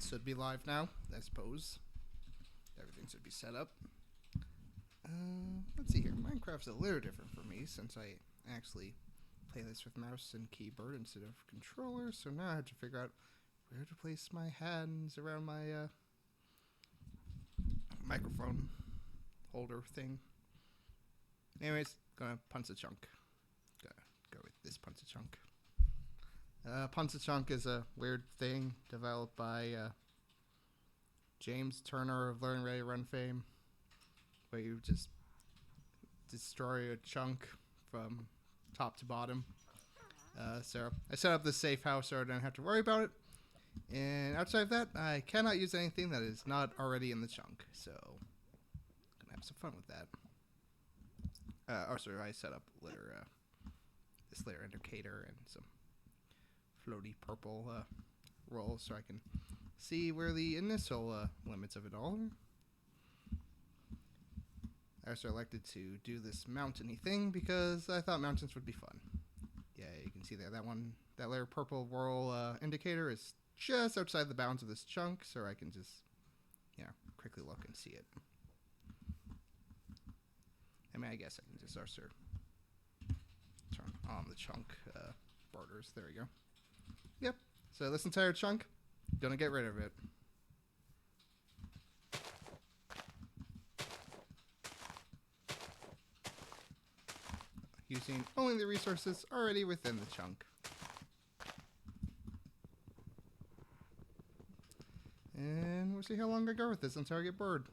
should be live now, I suppose. Everything should be set up. Let's see here. Minecraft's a little different for me since I actually play this with mouse and keyboard instead of controller. So now I have to figure out where to place my hands around my microphone holder thing. Anyways, gonna punch a chunk. Gotta go with this punch a chunk. Punch a chunk is a weird thing developed by James Turner of Learn Ready Run fame, where you just destroy a chunk from top to bottom. So I set up this safe house so I don't have to worry about it. And outside of that, I cannot use anything that is not already in the chunk. So I'm gonna have some fun with that. Also, I set up this layer indicator and some floaty purple rolls so I can see where the initial limits of it all are. I also elected to do this mountainy thing because I thought mountains would be fun. Yeah, you can see there that layer purple roll indicator is just outside the bounds of this chunk, so I can just quickly look and see it. I mean, I guess I can just also turn on the chunk borders. There we go. Yep. So this entire chunk, gonna get rid of it. Using only the resources already within the chunk. And we'll see how long I go with this until I get bored.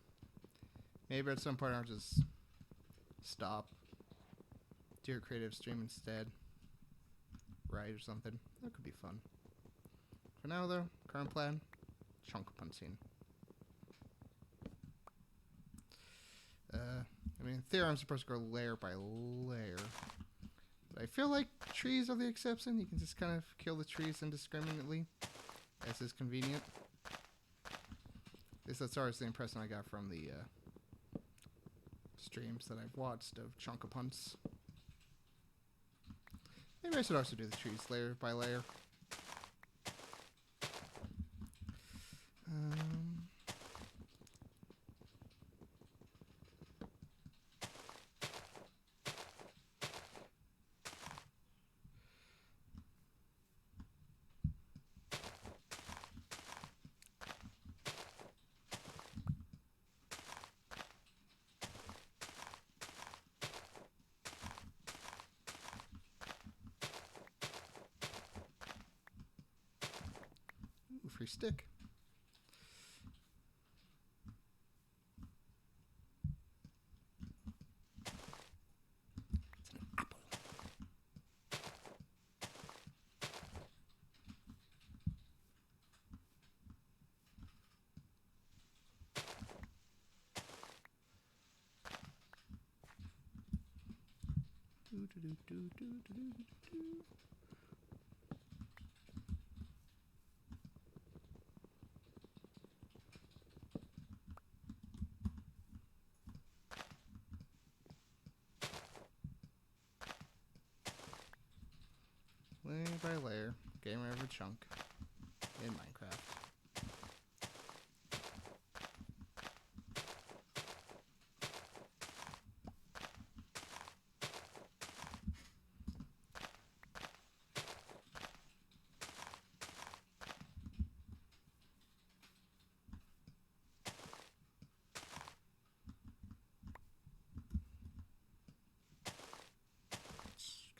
Maybe at some point I'll just stop, do a creative stream instead, write or something. That could be fun. For now though, current plan, chunk punching. I mean, in theory I'm supposed to go layer by layer, but I feel like trees are the exception. You can just kind of kill the trees indiscriminately, as is convenient. At least that's always the impression I got from the streams that I've watched of Chunkapunts. Maybe I should also do the trees layer by layer. Free stick. It's an apple. Layer by layer, getting rid of a chunk in Minecraft.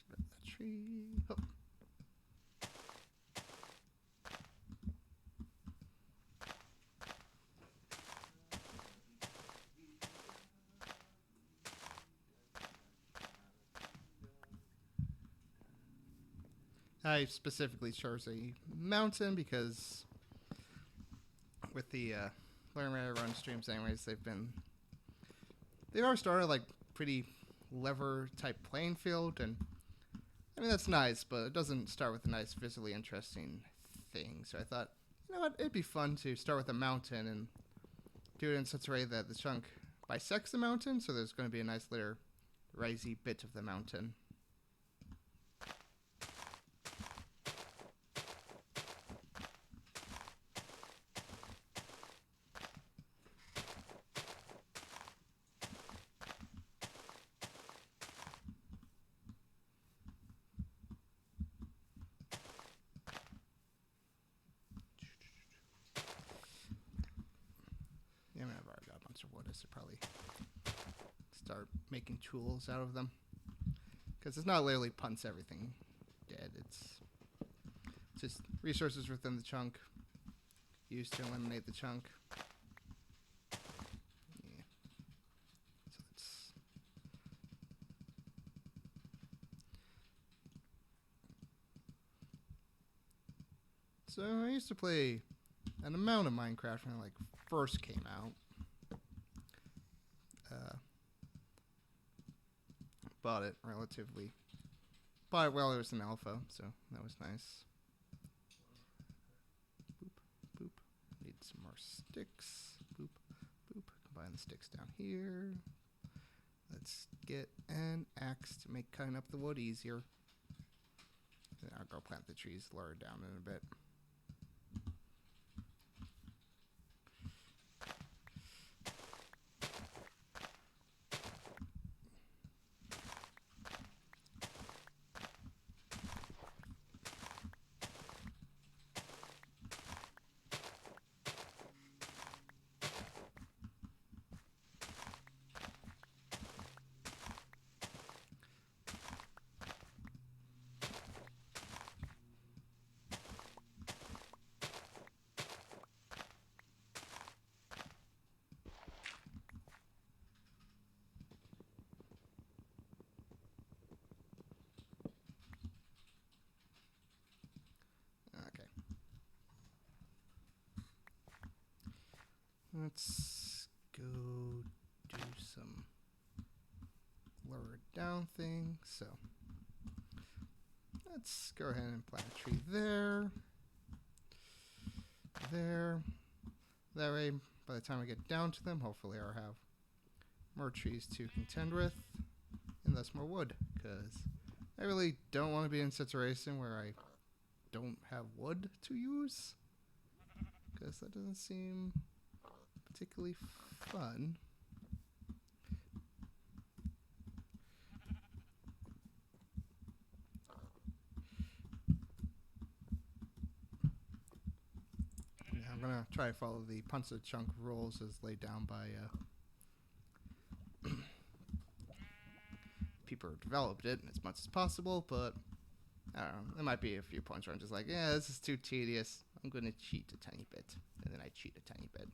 Grab that tree. Oh. I specifically chose a mountain because with the Learn Ready Run streams anyways, they've always started like pretty lever type playing field, and I mean that's nice, but it doesn't start with a nice visually interesting thing. So I thought, you know what, it'd be fun to start with a mountain and do it in such a way that the chunk bisects the mountain, so there's going to be a nice little risey bit of the mountain. of wood. I should probably start making tools out of them. Because it's not literally punts everything dead. It's just resources within the chunk used to eliminate the chunk. Yeah. So I used to play an amount of Minecraft when it like first came out. Bought it while it was in alpha, so that was nice. Boop, boop. Need some more sticks. Boop, boop. Combine the sticks down here. Let's get an axe to make cutting up the wood easier. And I'll go plant the trees lower down in a bit. Let's go do some lower down thing. So let's go ahead and plant a tree there. There. That way, by the time I get down to them, hopefully I'll have more trees to contend with and thus more wood. Because I really don't want to be in a situation where I don't have wood to use. Because that doesn't seem particularly fun. Yeah, I'm gonna try to follow the punch the chunk rules as laid down by people who developed it as much as possible, but I don't know, there might be a few points where I'm just like, yeah, this is too tedious. I'm gonna cheat a tiny bit. And then I cheat a tiny bit.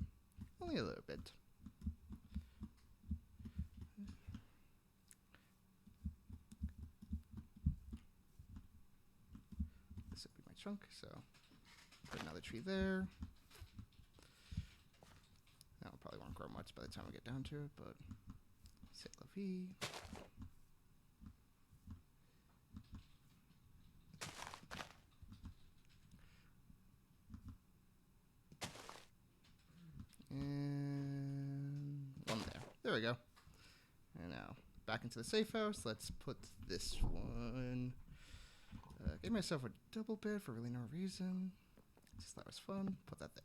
Only a little bit. This would be my chunk, so put another tree there. That one probably won't grow much by the time we get down to it, but c'est la vie. And one there. There we go. And now back into the safe house. Let's put this one. Gave myself a double bed for really no reason. Just thought it was fun. Put that there.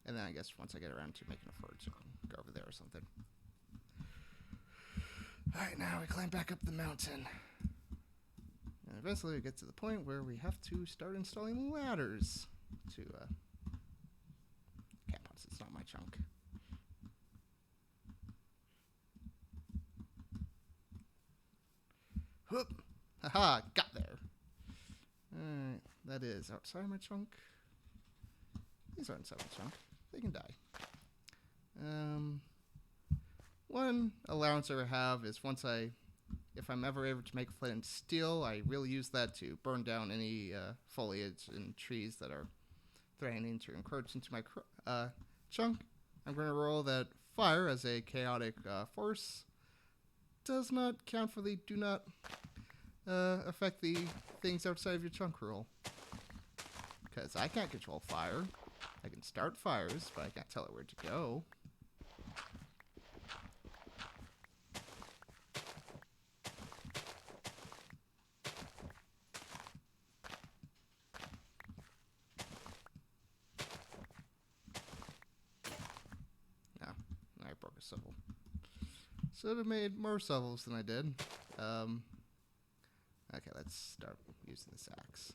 And then I guess once I get around to making a forge, I can go over there or something. Alright, now we climb back up the mountain. And eventually we get to the point where we have to start installing ladders to camp on. It's not my chunk. Whoop! Haha, got there. Alright, that is outside my chunk. These aren't inside my chunk. They can die. One allowance I have is if I'm ever able to make flint and steel, I really use that to burn down any foliage and trees that are threatening to encroach into my chunk. I'm going to roll that fire as a chaotic force does not count for the do not affect the things outside of your chunk rule. Because I can't control fire. I can start fires, but I can't tell it where to go. No, I broke a shovel. Should have made more shovels than I did. Okay, let's start using this axe.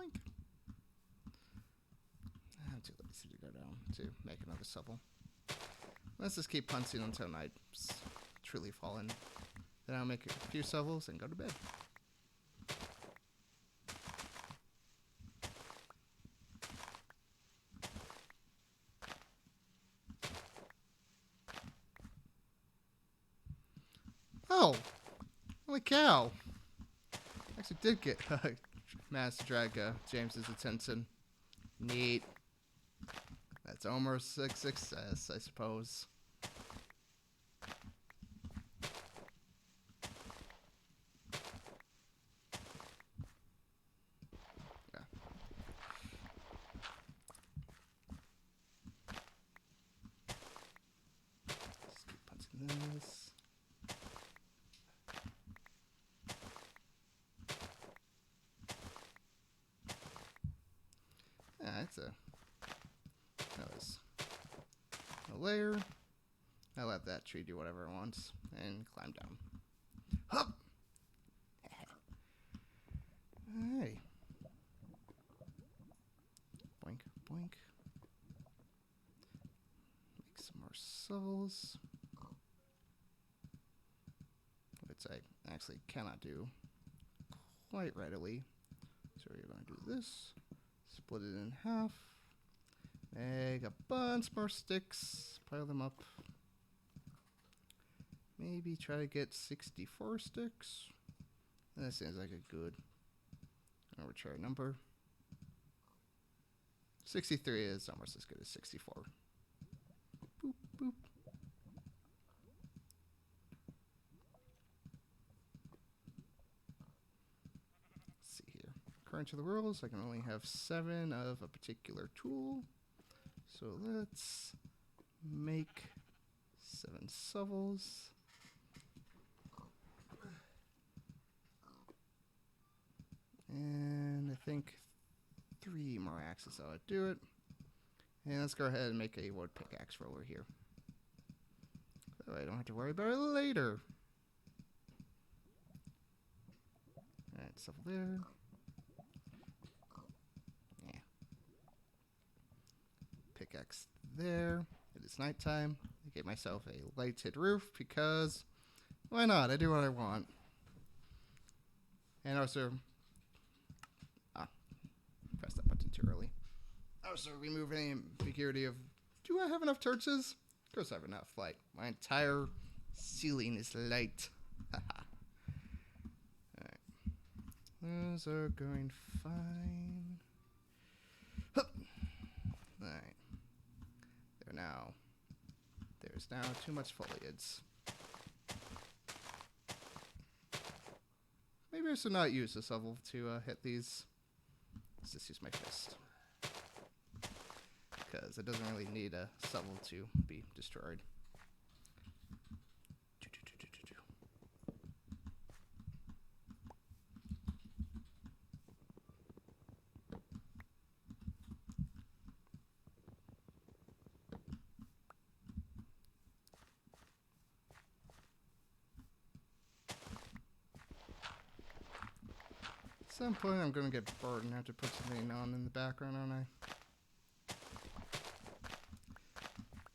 Boink. I'm too lazy to go down to make another shovel. Let's just keep punching until night's truly fallen. Then I'll make a few shovels and go to bed. Oh! Holy cow! Actually did get managed to drag James's attention. Neat. That's almost a success, I suppose. Yeah. Just keep punching this. Yeah, it's a layer. I'll let that tree do whatever it wants and climb down. Hup! Hey. Boink, boink. Make some more shovels. Which I actually cannot do quite readily. So we're going to do this. Split it in half. Make a bunch more sticks. Pile them up. Maybe try to get 64 sticks. That seems like a good arbitrary number. 63 is almost as good as 64. Boop, boop. Let's see here. According to the rules, I can only have 7 of a particular tool. So let's make 7 shovels. And I think 3 more axes ought to do it. And let's go ahead and make a wood pickaxe roller here. So I don't have to worry about it later. Alright, shovel there. Yeah. Pickaxe there. It is nighttime. I gave myself a lighted roof because why not? I do what I want. And also, pressed that button too early. Also, remove any ambiguity of, do I have enough torches? Of course I have enough light. My entire ceiling is light. Alright. Those are going fine. Hup. Alright. There's now too much foliage. Maybe I should not use the shovel to hit these. Let's just use my fist. Because it doesn't really need a shovel to be destroyed. At some point I'm going to get bored and have to put something on in the background, aren't I?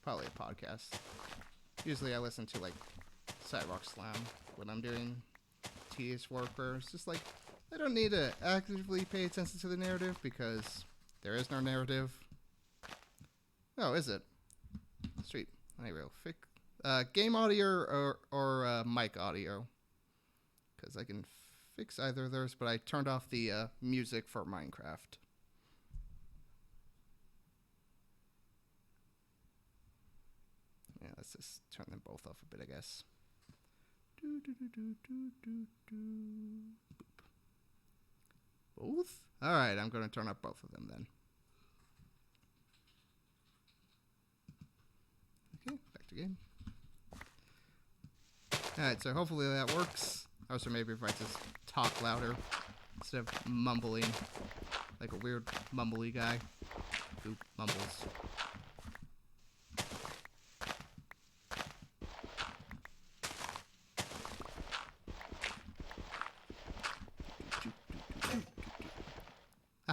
Probably a podcast. Usually I listen to like Sidewalk Slam when I'm doing tedious work where it's just like I don't need to actively pay attention to the narrative because there is no narrative. Oh, is it? Sweet. Anyway, game audio or mic audio. Because I can fix either of those, but I turned off the music for Minecraft. Yeah, let's just turn them both off a bit, I guess. Both? Alright, I'm going to turn up both of them then. Okay, back to game. Alright, so hopefully that works. Also, maybe if I just talk louder instead of mumbling like a weird mumbly guy who mumbles.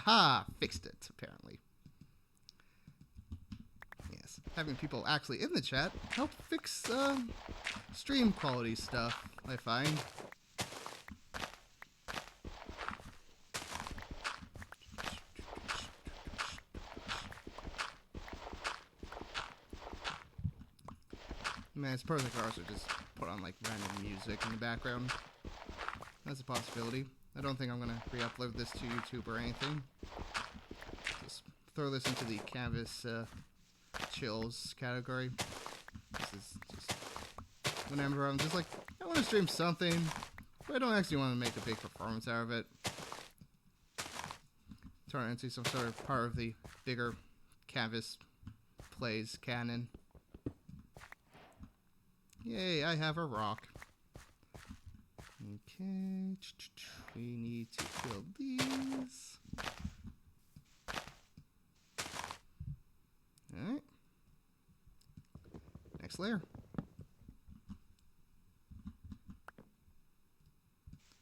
Aha! Fixed it, apparently. Yes, having people actually in the chat help fix stream quality stuff, I find. Man, I suppose I could also just put on like random music in the background. That's a possibility. I don't think I'm gonna re-upload this to YouTube or anything. Just throw this into the Canvas chills category. This is just whenever I'm just like, I want to stream something, but I don't actually want to make a big performance out of it. Turn it into some sort of part of the bigger Canvas plays canon. Yay, I have a rock. Okay, we need to kill these. Alright. Next layer.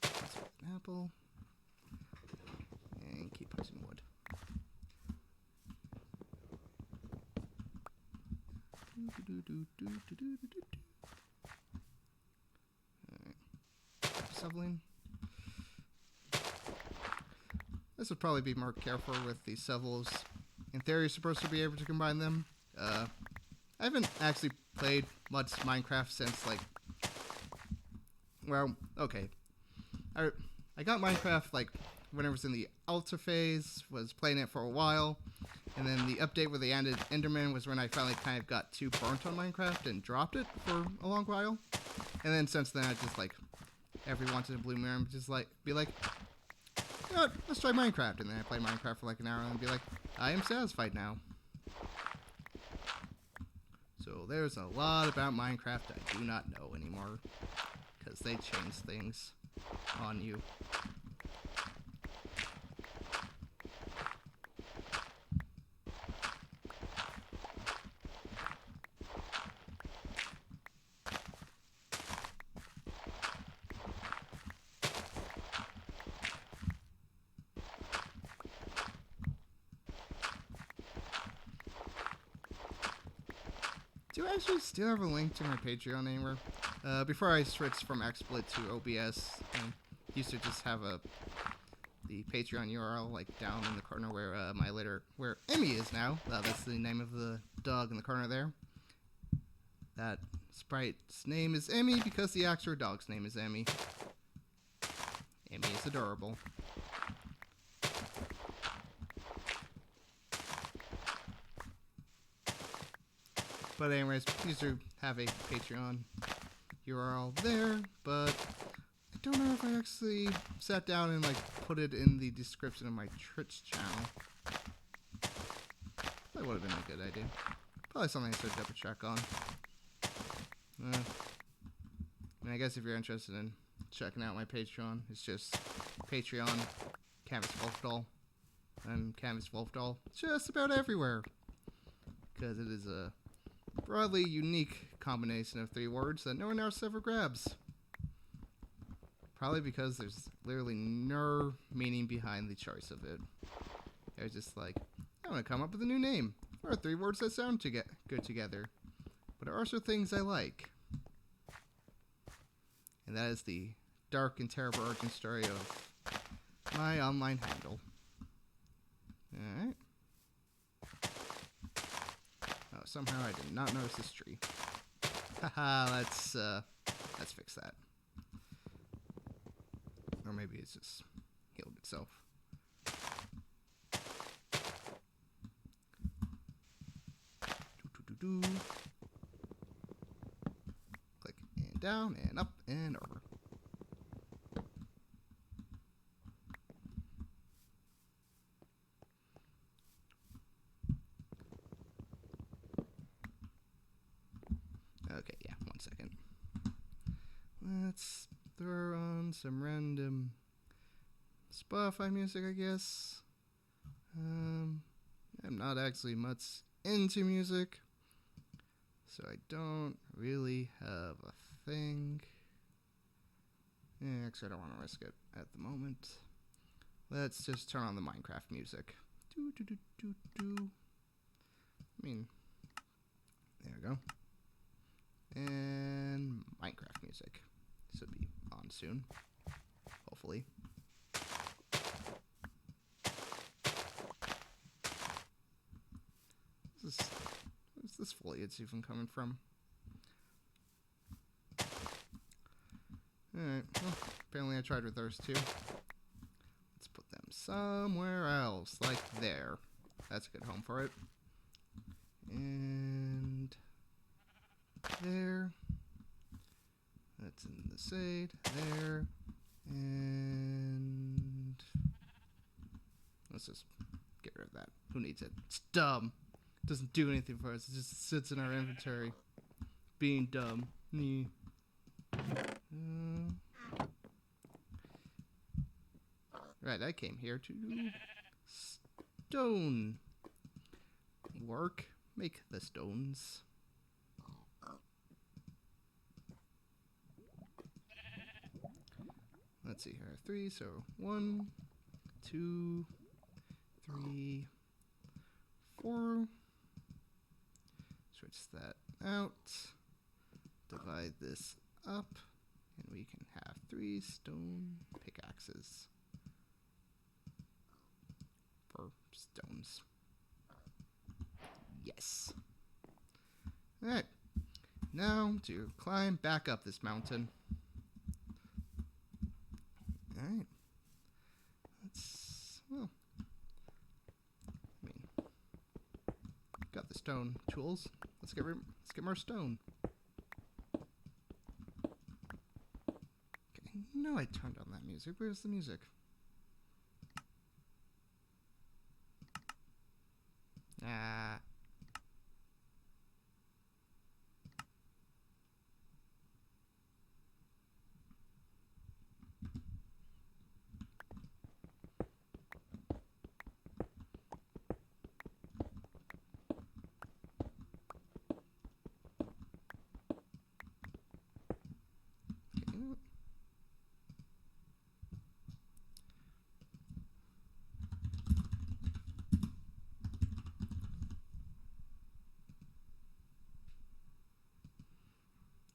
Let's put an apple. And keep punching wood. Shoveling. This would probably be more careful with the shovels. In theory, you're supposed to be able to combine them. I haven't actually played much Minecraft since, like... Well, okay. I got Minecraft, like, when it was in the alpha phase, was playing it for a while, and then the update where they added Enderman was when I finally kind of got too burnt on Minecraft and dropped it for a long while. And then since then, I just, like... every once in a blue moon, just like be like, you know what, let's try Minecraft, and then I play Minecraft for like an hour and be like, I am satisfied now. So there's a lot about Minecraft I do not know anymore, because they change things on you. Do I actually still have a link to my Patreon anywhere? Before I switched from XSplit to OBS, I used to just have the Patreon URL like down in the corner where where Emmy is now. That's the name of the dog in the corner there. That sprite's name is Emmy because the actual dog's name is Emmy. Emmy is adorable. But anyways, used to have a Patreon URL there, but I don't know if I actually sat down and like put it in the description of my Twitch channel. That would have been a good idea. Probably something I should double check on. I mean, I guess if you're interested in checking out my Patreon, it's just Patreon, Canvas Wolf Doll, and Canvas Wolf Doll just about everywhere. Because it is a broadly unique combination of 3 words that no one else ever grabs. Probably because there's literally no meaning behind the choice of it. They're just like, I want to come up with a new name. There are 3 words that sound good together, but are also things I like. And that is the dark and terrible origin story of my online handle. Alright. Oh, somehow I did not notice this tree. Haha, let's fix that. Or maybe it's just healed itself. Click and down and up and over. Okay, yeah, 1 second. Let's throw on some random Spotify music, I guess. I'm not actually much into music, so I don't really have a thing. Yeah, actually, I don't want to risk it at the moment. Let's just turn on the Minecraft music. Do, do, do, do, do. I mean, there we go. And Minecraft music. This will be on soon, hopefully. Where's this foliage even coming from? Alright, well, apparently I tried with those too. Let's put them somewhere else, like there. That's a good home for it. And there. That's in the shade. There. And let's just get rid of that. Who needs it? It's dumb. It doesn't do anything for us. It just sits in our inventory. Being dumb. Right, I came here to stone work. Make the stones. Let's see here. 3, so 1, 2, 3, 4. Switch that out. Divide this up. And we can have 3 stone pickaxes. For stones. Yes. Alright. Now to climb back up this mountain. Alright. Well, I mean, got the stone tools. Let's get more stone. Okay, no, I turned on that music. Where's the music? Ah.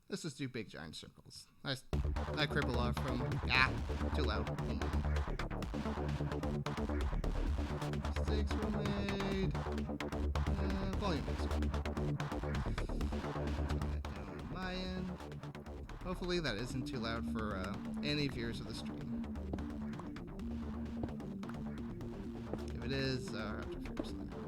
Let's just do big giant circles. I cripple off from... too loud. Mistakes were made. Volume is down on my end. Hopefully that isn't too loud for any viewers of the stream. If it is, I'll have to figure something out.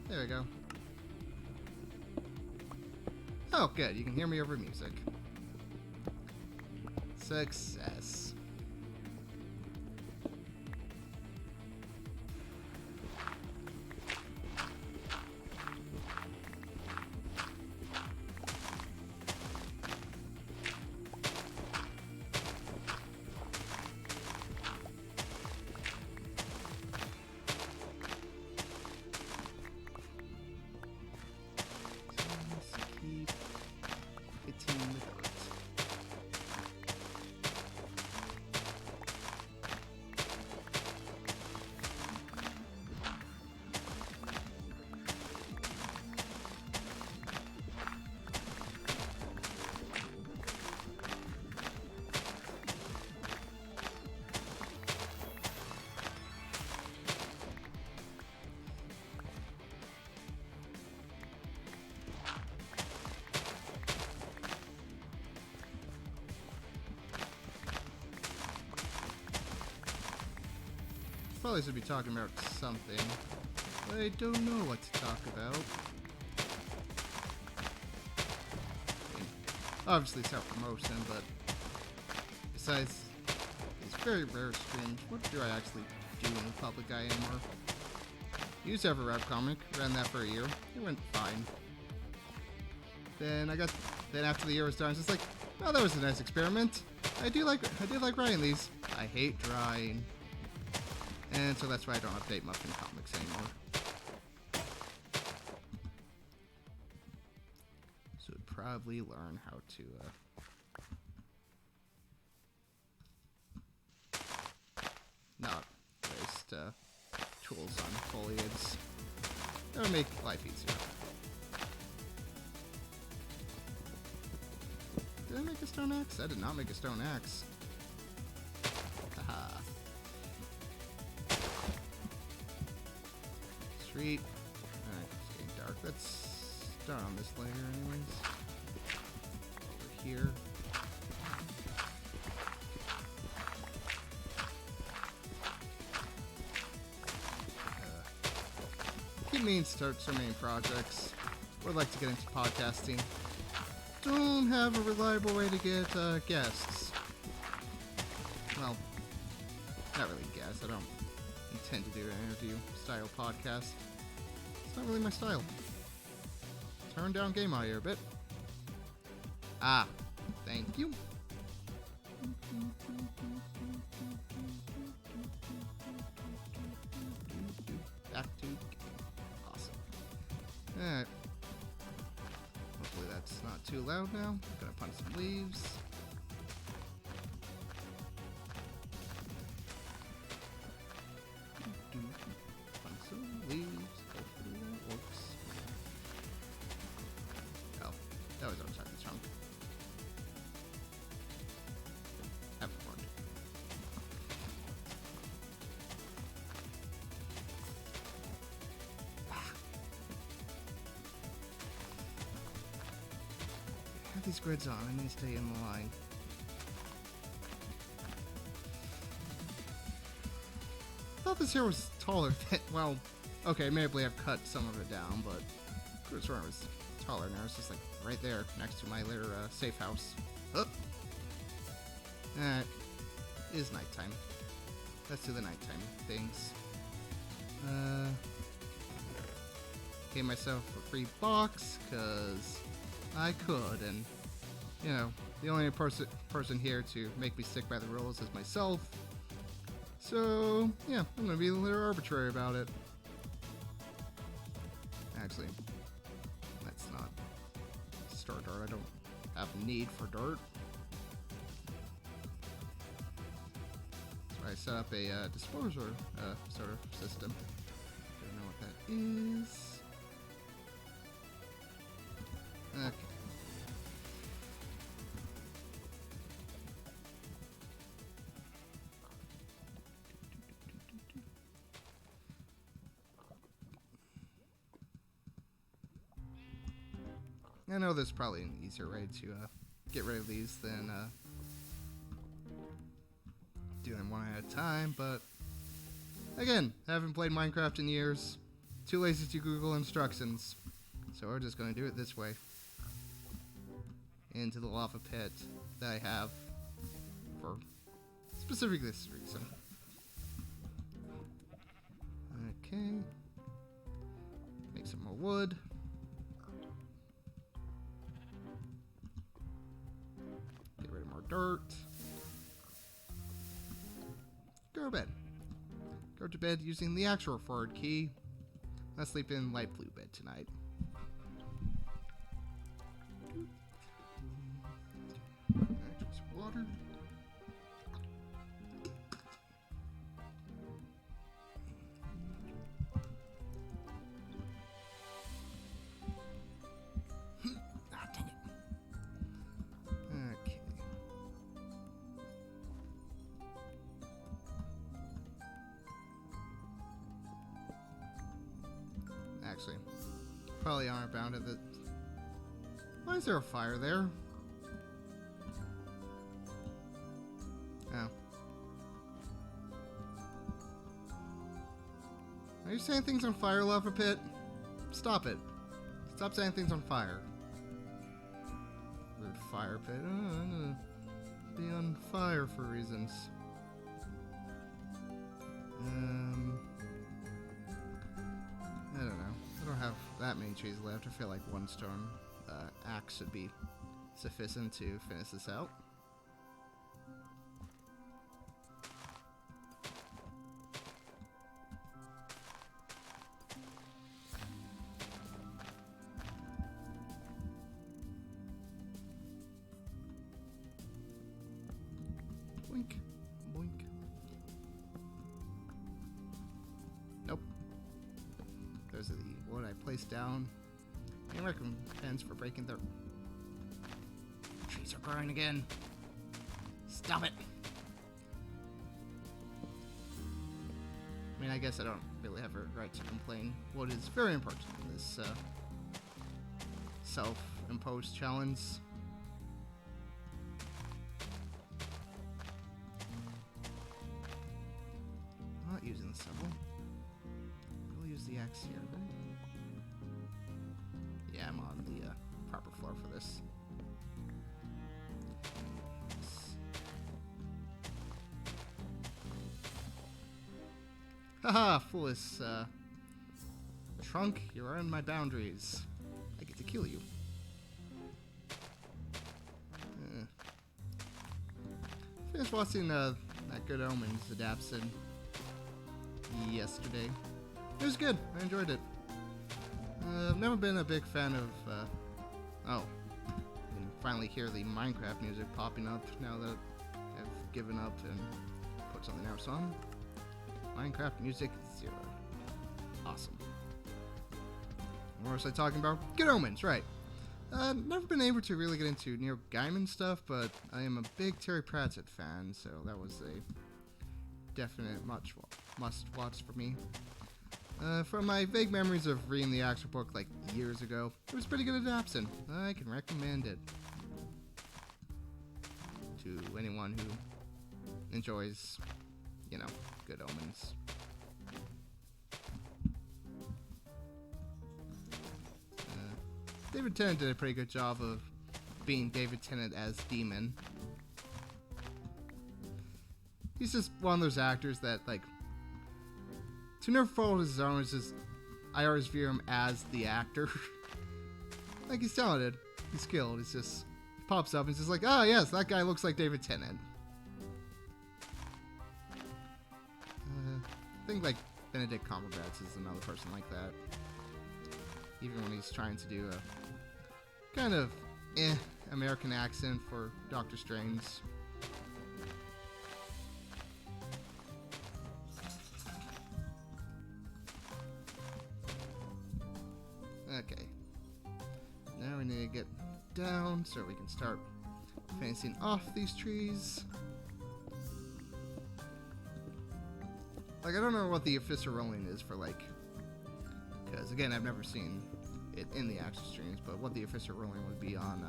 There we go. Oh, good. You can hear me over music. Success. Probably should be talking about something, but I don't know what to talk about. I mean, obviously self-promotion, but besides these very rare streams, what do I actually do in the public eye anymore? Used to have a webcomic, ran that for a year, it went fine. Then after the year was done, I was just like, oh, that was a nice experiment. I did like writing these. I hate drawing. And so that's why I don't update Muffin Comics anymore. So I'd probably learn how to not waste tools on foliage. That would make life easier. Did I make a stone axe? I did not make a stone axe. Haha. Sweet. Alright, it's getting dark. Let's start on this layer anyways. Over here. Keep meaning to start so many projects. Would like to get into podcasting. Don't have a reliable way to get guests. Well, not really guests. I don't intend to do an interview style podcast. It's not really my style. Turn down game audio a bit. Ah, thank you. Back to awesome. Alright. Hopefully that's not too loud now. I'm gonna punch some leaves. Punch some leaves. Hopefully that works. Oh, that was outside the chunk. Have fun. Have these grids on. I need to stay in the line. I thought this here was taller than, well, okay, maybe I've cut some of it down, but I could have sworn it was taller. Now it's just like right there next to my little safe house. Oh. It is nighttime. Let's do the nighttime things. Gave myself a free box because I could, and you know, the only person here to make me stick by the rules is myself. So yeah, I'm gonna be a little arbitrary about it. Actually, let's not store dirt. I don't have a need for dirt. So I set up a disposer sort of system. Don't know what that is. Okay. I know there's probably an easier way to get rid of these than doing them one at a time, but again, haven't played Minecraft in years. Too lazy to Google instructions, so we're just going to do it this way. Into the lava pit that I have for specifically this reason. Okay. Make some more wood. Get rid of more dirt. Go to bed. Go to bed using the actual forward key. Let's sleep in light blue bed tonight. Water. Ah, dang it. Okay. Actually, probably honor bound at the. Why is there a fire there? Oh. Are you saying things on fire, Lava Pit? Stop it. Stop saying things on fire. Weird fire pit. I'm gonna be on fire for reasons. I don't know. I don't have that many trees left. I feel like one stone axe should be sufficient to finish this out. Boink, boink. Nope. There's the wood I placed down. And recompense for breaking the trees are growing again. Stop it. I mean, I guess I don't really have a right to complain. Wood is very important in this self-imposed challenge. I'm not using the shovel. We'll use the axe here, right? Yeah, I'm on the proper floor for this. Haha, foolish trunk, you're in my boundaries. I get to kill you. Finished watching that Good Omens adaptation yesterday. It was good. I enjoyed it. I've never been a big fan of, oh, you can finally hear the Minecraft music popping up now that I've given up and put something else on. Minecraft music 0. Awesome. What was I talking about? Good Omens, right. Never been able to really get into Neil Gaiman stuff, but I am a big Terry Pratchett fan, so that was a definite must-watch for me. From my vague memories of reading the actual book like years ago, it was pretty good adaptation. I can recommend it to anyone who enjoys, you know, Good Omens. David Tennant did a pretty good job of being David Tennant as Demon. He's just one of those actors that, like, to never follow his own, is just, I always view him as the actor. Like, he's talented, he's skilled, he pops up and it's just like, ah, yes, that guy looks like David Tennant. I think, like, Benedict Cumberbatch is another person like that. Even when he's trying to do a kind of American accent for Doctor Strange. Okay. Now we need to get down so we can start finishing off these trees. Like, I don't know what the official rolling is for, like, because again, I've never seen it in the action streams, but what the official rolling would be on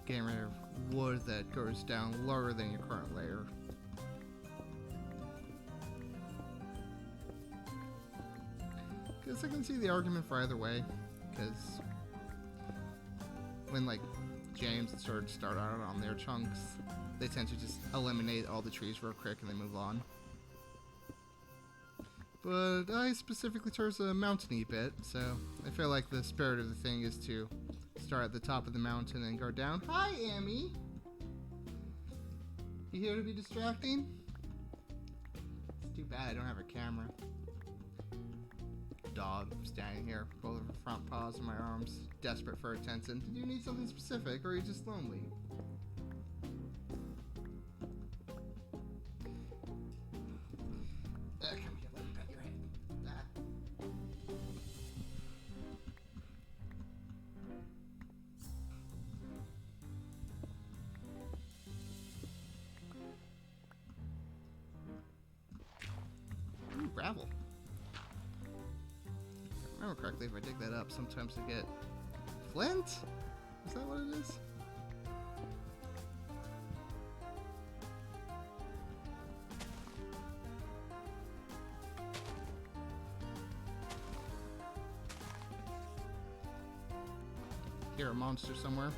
getting rid of wood that goes down lower than your current layer. Because I can see the argument for either way, because when, like, James and Sword start out on their chunks, they tend to just eliminate all the trees real quick and they move on. But I specifically chose a mountainy bit, so I feel like the spirit of the thing is to start at the top of the mountain and go down. Hi, Amy! You here to be distracting? It's too bad I don't have a camera. Dog standing here, both of her front paws and my arms, desperate for attention. Do you need something specific, or are you just lonely? Come here, let me pet your head. Ooh, gravel. If I remember correctly, if I dig that up, sometimes I get flint? Is that what it is? Hear a monster somewhere.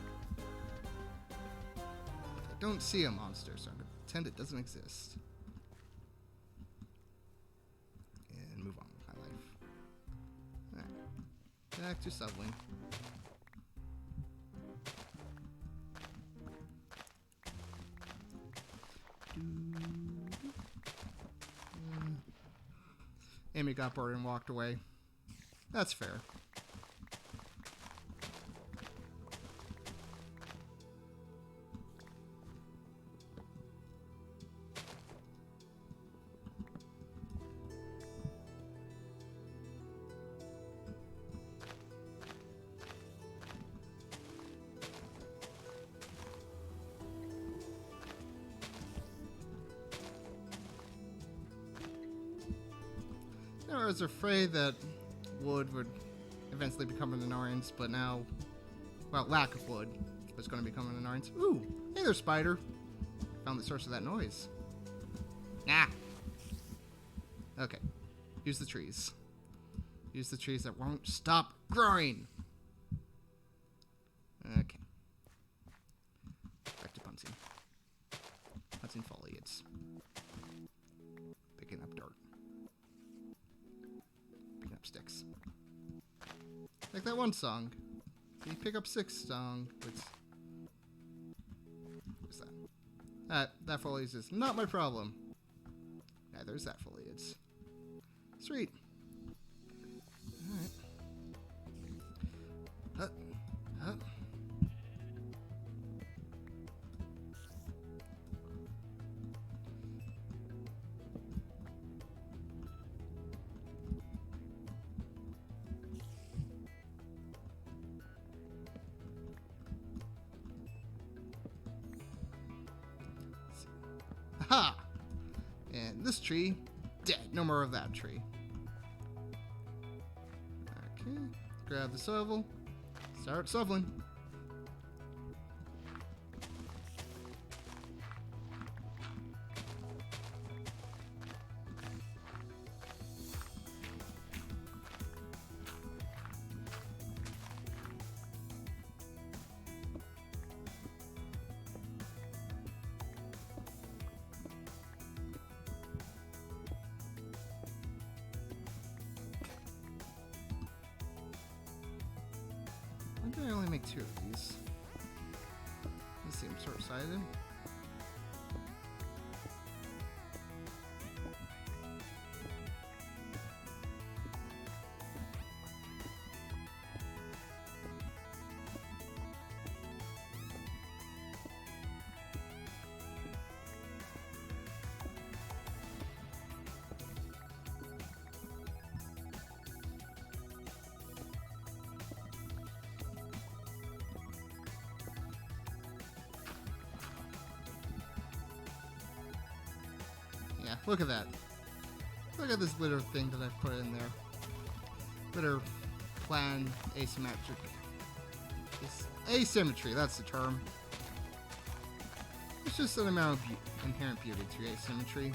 I don't see a monster, so I'm going to pretend it doesn't exist. And move on with my life. Alright. Back to shoveling. Amy got bored and walked away. That's fair. I was afraid that wood would eventually become an annoyance, but now, well, lack of wood was going to become an annoyance. Ooh, hey there, spider. Found the source of that noise. Nah. Okay, use the trees. Use the trees that won't stop growing. Okay. Back to punting. Punting foliage. Picking up dirt. Picking up sticks. Like that one song. The Pick Up Sticks song. What's that? That foliage is not my problem. Neither is that foliage. Sweet. Alright. Aha! And this tree, dead. No more of that tree. Okay. Grab the shovel. Start shoveling. Why did I only make 2 of these? These seem short-sighted. Yeah, look at that. Look at this litter thing that I've put in there. Litter plan asymmetric. Asymmetry, that's the term. It's just an amount of inherent beauty to asymmetry.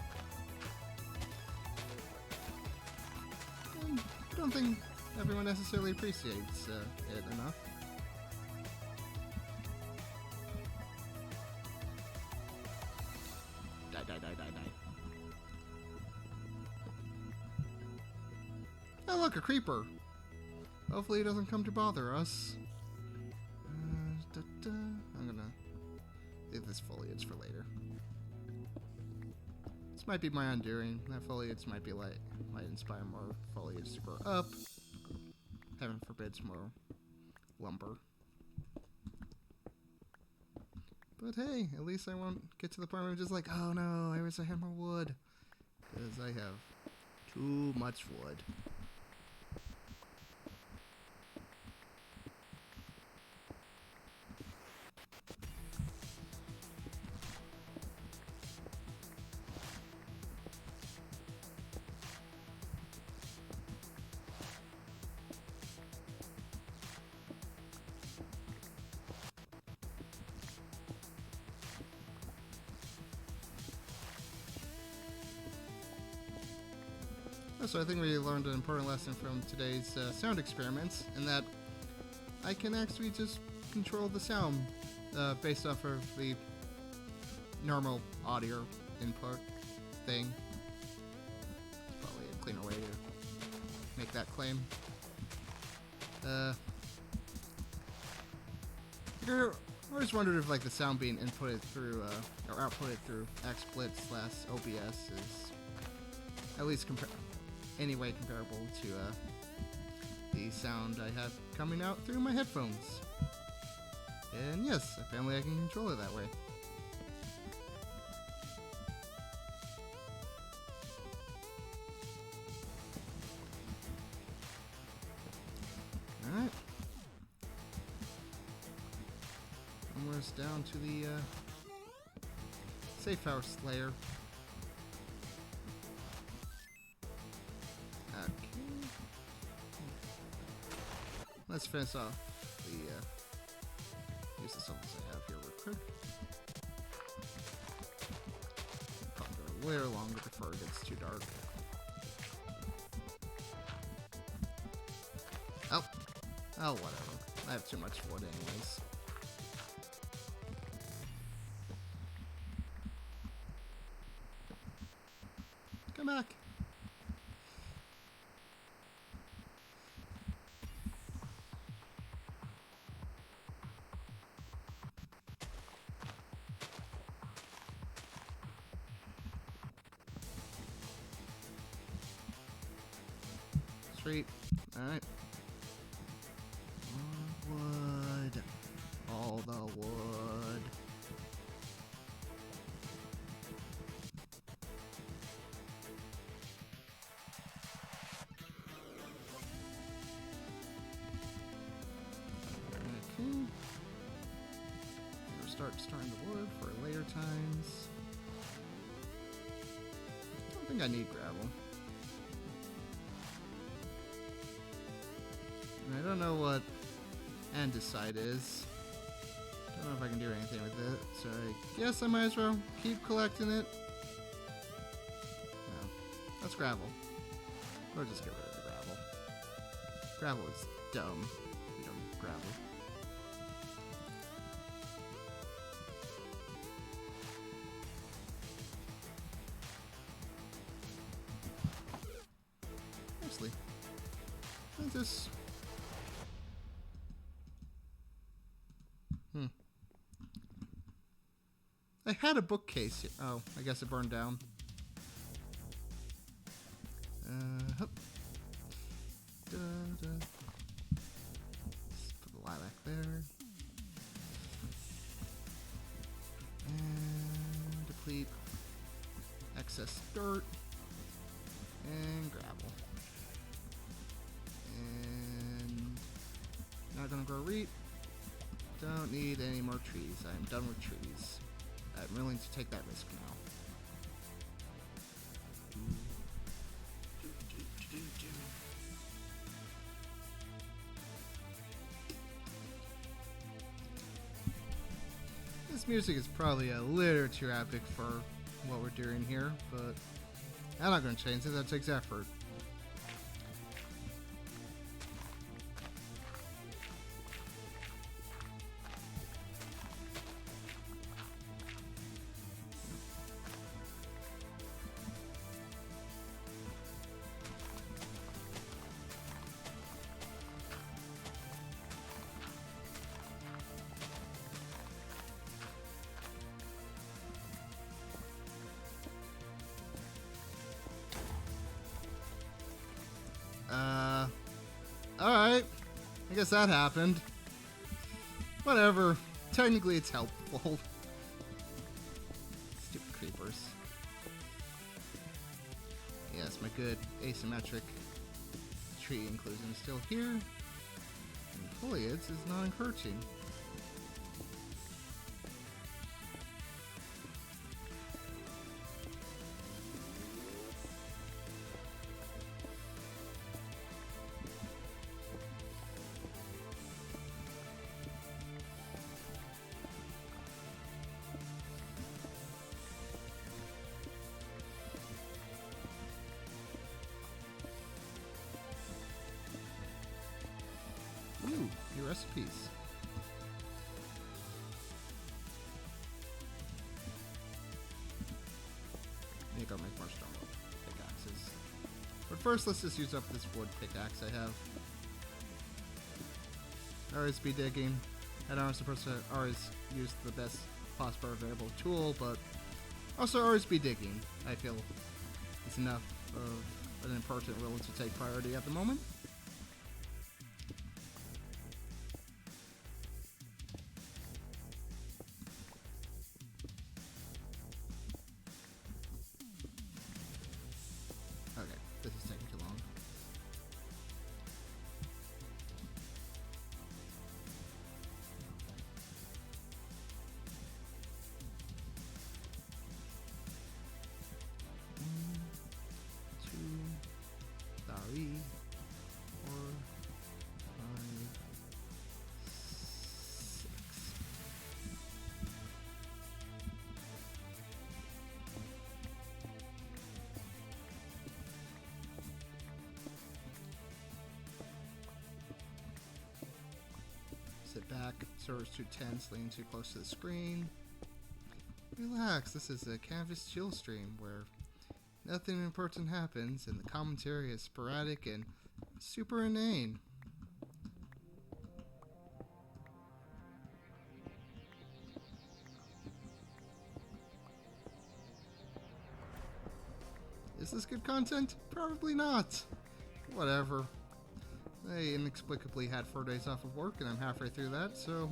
And I don't think everyone necessarily appreciates it enough. Die. Oh, look, a creeper. Hopefully he doesn't come to bother us. I'm gonna leave this foliage for later. This might be my undoing. That foliage might inspire more foliage to grow up. Heaven forbids more lumber. But hey, at least I won't get to the point where I'm just like, oh no, I wish I had more wood. Because I have too much wood. So I think we learned an important lesson from today's sound experiments, in that I can actually just control the sound based off of the normal audio input thing. It's probably a cleaner way to make that claim. I always wondered if like the sound being inputted through or outputted through XSplit/OBS is at least any way comparable to the sound I have coming out through my headphones. And yes, apparently I can control it that way. Alright. Almost down to the safe house layer. Okay. Let's finish off the use the songs I have here real quick. Probably go a little longer before it gets too dark. Oh, whatever. I have too much wood anyways. Come back. Sweet. Alright. Wood. All the wood. Okay. We'll start storing the wood for later times. I don't think I need gravel. And I don't know what andesite is. Don't know if I can do anything with it, so I guess I might as well keep collecting it. No, that's gravel. Or just get rid of the gravel. Gravel is dumb. We don't need gravel. Mostly. I just... I had a bookcase here. Oh, I guess it burned down. Hup. Da, da. Let's put the lilac there. And deplete excess dirt and gravel. And not gonna grow wheat. Don't need any more trees. I'm done with trees. I'm willing to take that risk now. This music is probably a little too epic for what we're doing here, but I'm not going to change it. That takes effort. Alright. I guess that happened. Whatever. Technically it's helpful. Stupid creepers. Yes, my good asymmetric tree inclusion is still here. And foliage is not encroaching. Ooh, new recipes. Need to go make more stone pickaxes. But first, let's just use up this wood pickaxe I have. Always be digging. I know I'm supposed to always use the best possible available tool, but also always be digging. I feel it's enough of an important role to take priority at the moment. Okay, this is taking too long. Three, 4, 5, 6. Sit back. Server's too tense, leaning too close to the screen. Relax. This is a Canvas chill stream where nothing important happens, and the commentary is sporadic and super inane. Is this good content? Probably not. Whatever. I inexplicably had 4 days off of work, and I'm halfway through that, so,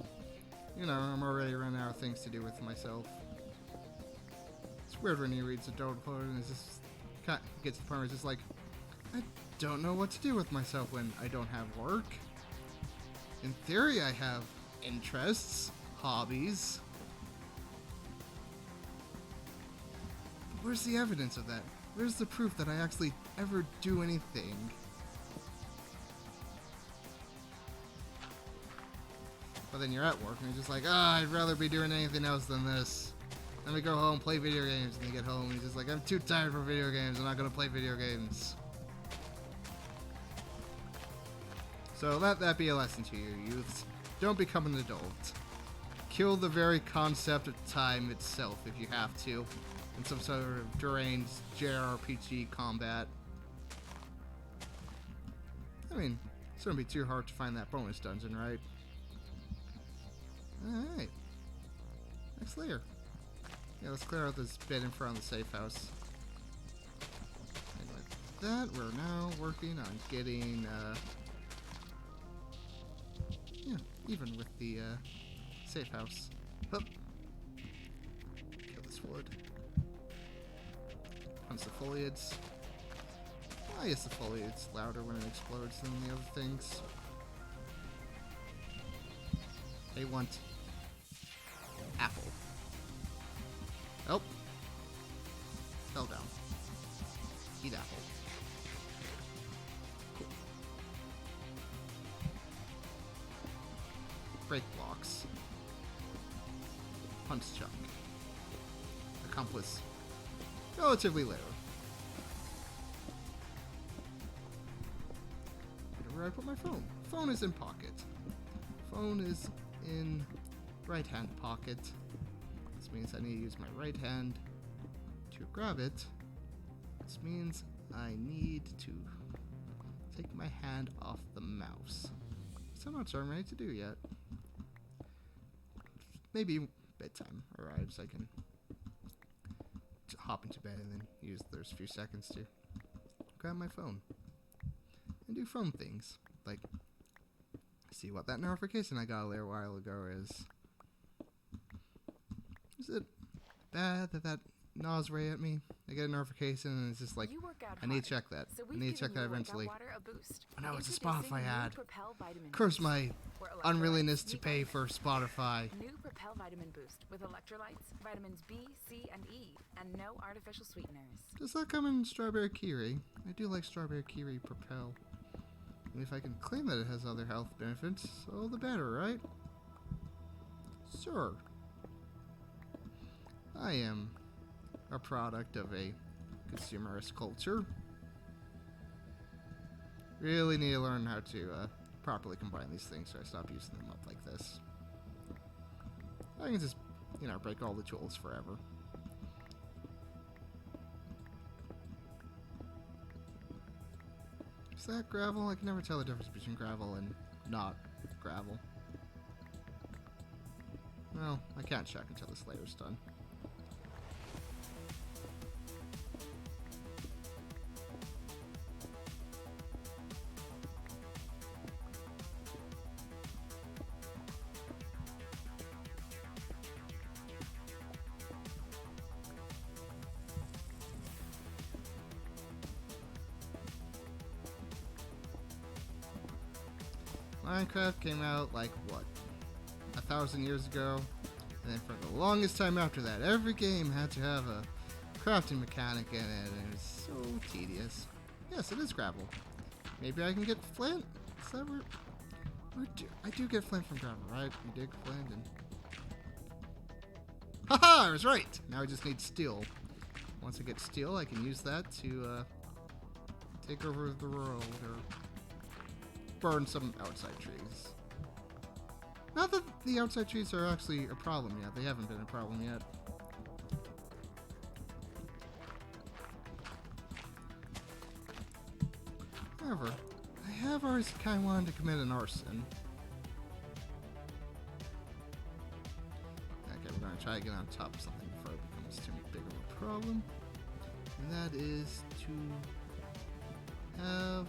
you know, I'm already running out of things to do with myself. It's weird when you read adult code and it's just gets to the point where it's just like, I don't know what to do with myself when I don't have work. In theory, I have interests, hobbies. But where's the evidence of that? Where's the proof that I actually ever do anything? But then you're at work and you're just like, I'd rather be doing anything else than this. Then we go home, play video games, and you get home and you're just like, I'm too tired for video games, I'm not gonna play video games. So let that be a lesson to you, youths. Don't become an adult. Kill the very concept of time itself if you have to, in some sort of deranged JRPG combat. I mean, it's gonna be too hard to find that bonus dungeon, right? Alright. Next layer. Yeah, let's clear out this bit in front of the safe house. And with that, we're now working on getting, yeah, even with the, safe house. Hup. Kill this wood. Punch the foliage. Ah, yes, the foliage is louder when it explodes than the other things. They want apple. Oh. Fell down. Eat apple. Cool. Break blocks. Punch chunk. Accomplice. Relatively later. Where I put my phone? Phone is in pocket. Phone is in right hand pocket. This means I need to use my right hand to grab it. This means I need to take my hand off the mouse. So I'm not sure I'm ready to do yet. Maybe bedtime arrives, I can hop into bed and then use those few seconds to grab my phone and do phone things, like see what that notification I got a little while ago is. Is it bad that gnaws right at me? I get a notification and it's just like, I need to check that. So I need to check that eventually. Oh no, it's a Spotify ad. Vitamin Curse Boost, my where electrolytes unwillingness to meet pay vitamins. for Spotify. New Propel Vitamin Boost with electrolytes, vitamins B, C, and E, and no artificial sweeteners. Does that come in strawberry kiwi? I do like strawberry kiwi Propel. And if I can claim that it has other health benefits, all the better, right? Sure. I am a product of a consumerist culture. Really need to learn how to properly combine these things so I stop using them up like this. I can just, you know, break all the tools forever. Is that gravel? I can never tell the difference between gravel and not gravel. Well, I can't check until this layer's done. Minecraft came out like what, 1,000 years ago, and then for the longest time after that, every game had to have a crafting mechanic in it, and it was so tedious. Yes, it is gravel. Maybe I can get flint. Is that where I do get flint from gravel, right? You dig flint and. Haha! I was right. Now I just need steel. Once I get steel, I can use that to take over the world or burn some outside trees. Not that the outside trees are actually a problem yet. They haven't been a problem yet. However, I have always kind of wanted to commit an arson. Okay, we're going to try to get on top of something before it becomes too big of a problem. And that is to have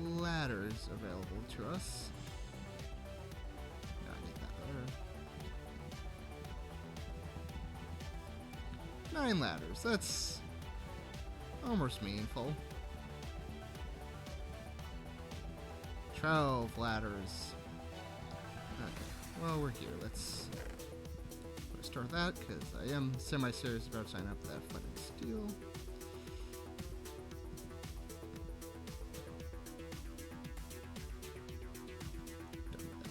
ladders available to us. Gotta make that better. 9 ladders. That's almost meaningful. 12 ladders. Okay, well, we're here. Let's start that, because I am semi-serious about signing up for that flint and steel. Done with that.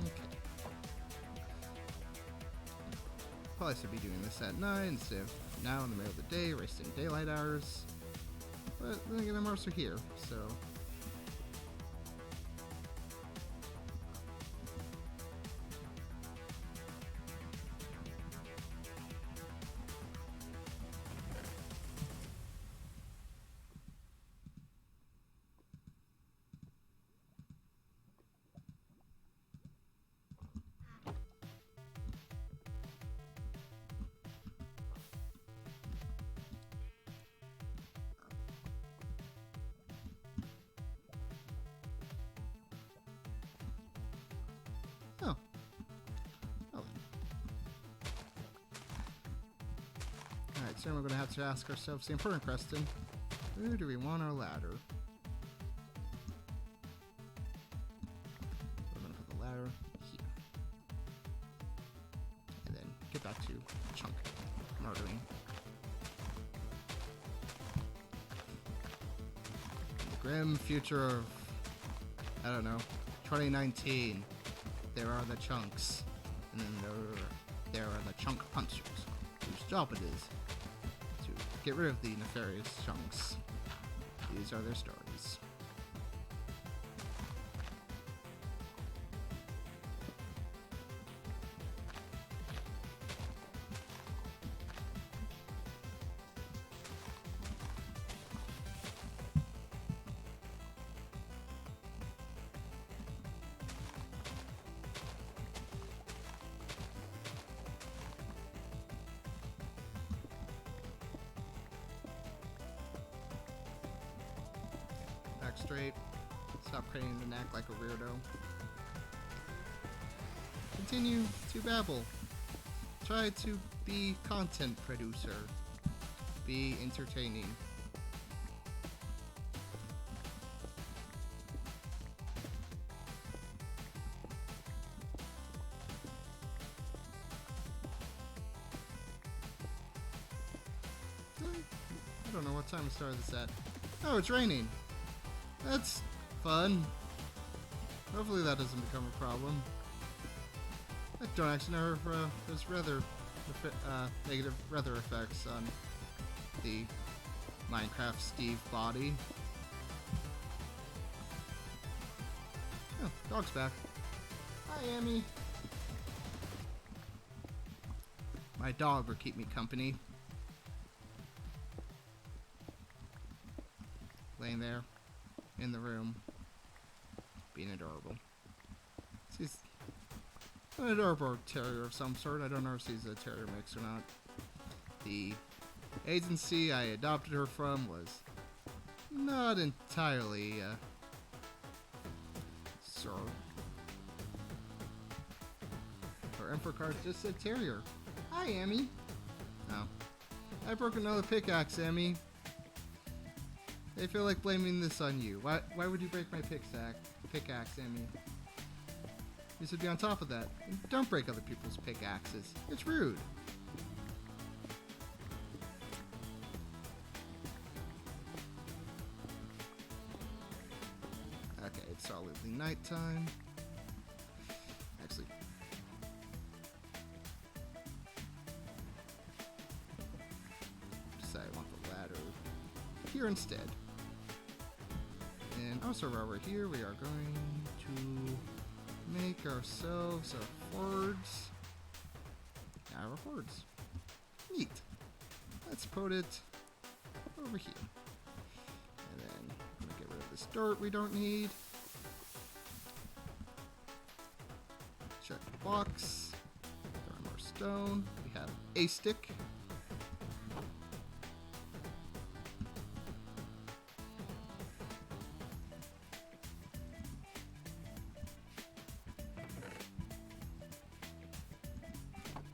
Okay. Probably should be doing this at 9 instead of now in the middle of the day, wasting daylight hours. But then again, I'm also here, so. Oh. Oh. Alright, so we're going to have to ask ourselves the important question. Where do we want our ladder? We're going to put the ladder here. And then get back to chunk murdering. In the grim future of, I don't know, 2019. There are the chunks, and then there are the chunk punchers, whose job it is to get rid of the nefarious chunks. These are their stories. Back straight. Stop craning the neck like a weirdo. Continue to babble. Try to be content producer. Be entertaining. I don't know what time we started this at. Oh, it's raining. That's fun. Hopefully that doesn't become a problem. I don't actually know if there's negative weather effects on the Minecraft Steve body. Oh, dog's back. Hi, Amy. My dog will keep me company. Laying there in the room, being adorable. She's an adorable terrier of some sort. I don't know if she's a terrier mix or not. The agency I adopted her from was not entirely sure. Our info card just said terrier. Hi, Emmy. Oh. I broke another pickaxe, Emmy. I feel like blaming this on you. Why would you break my pickaxe, Emmy? You should be on top of that. And don't break other people's pickaxes. It's rude. Okay, it's solidly nighttime. Actually, decide I want the ladder here instead. And also while we're here, we are going to make ourselves our hoards. Our hoards. Neat. Let's put it over here. And then I'm gonna get rid of this dirt we don't need. Check the box. There are more stone. We have a stick.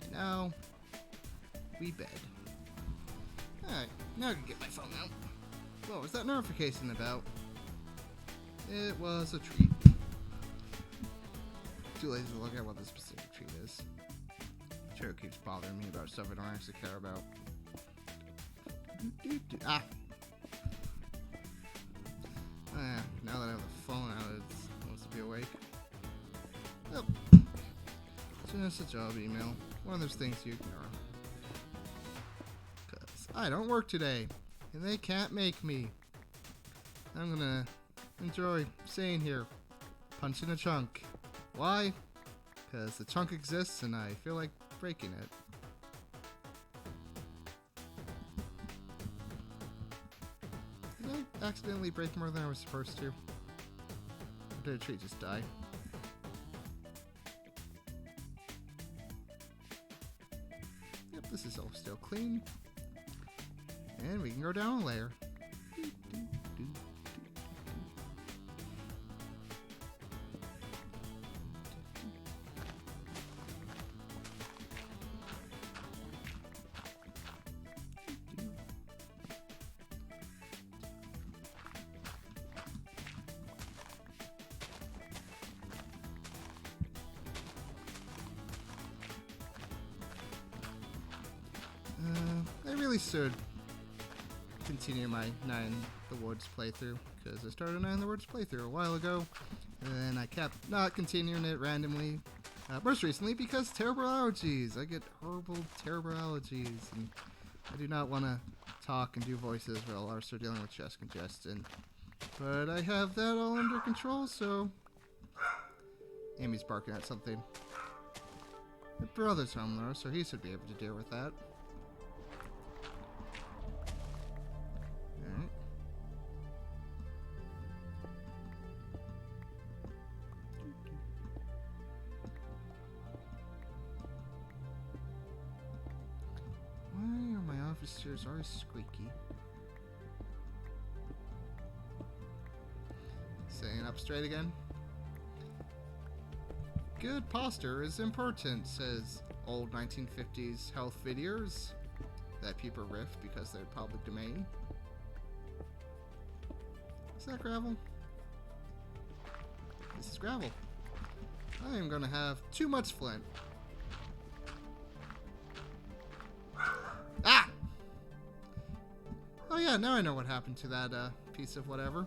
And now we bed. Alright, now I can get my phone out. What was that notification about? It was a treat. Too lazy to look at what the specific treat is. Sure, it keeps bothering me about stuff I don't actually care about. Ah! Now that I have the phone out, it wants to be awake. Oh. Just a job email. One of those things you ignore. Because I don't work today, and they can't make me. I'm gonna enjoy staying here, punching a chunk. Why? Because the chunk exists and I feel like breaking it. Did I accidentally break more than I was supposed to? Or did a tree just die? Yep, this is all still clean. And we can go down a layer. I really should continue my Nine the Woods playthrough, because I started Nine the Woods playthrough a while ago, and then I kept not continuing it randomly. Most recently because terrible allergies. I get horrible terrible allergies, and I do not want to talk and do voices while also dealing with chest congestion. But I have that all under control, so... Amy's barking at something. My brother's home though, so he should be able to deal with that. Alright. Why are my office chairs always squeaky? Staying up straight again. Good posture is important, says old 1950s health videos that people riff because they're public domain. Is that gravel? This is gravel. I am gonna have too much flint. Ah! Oh yeah, now I know what happened to that piece of whatever.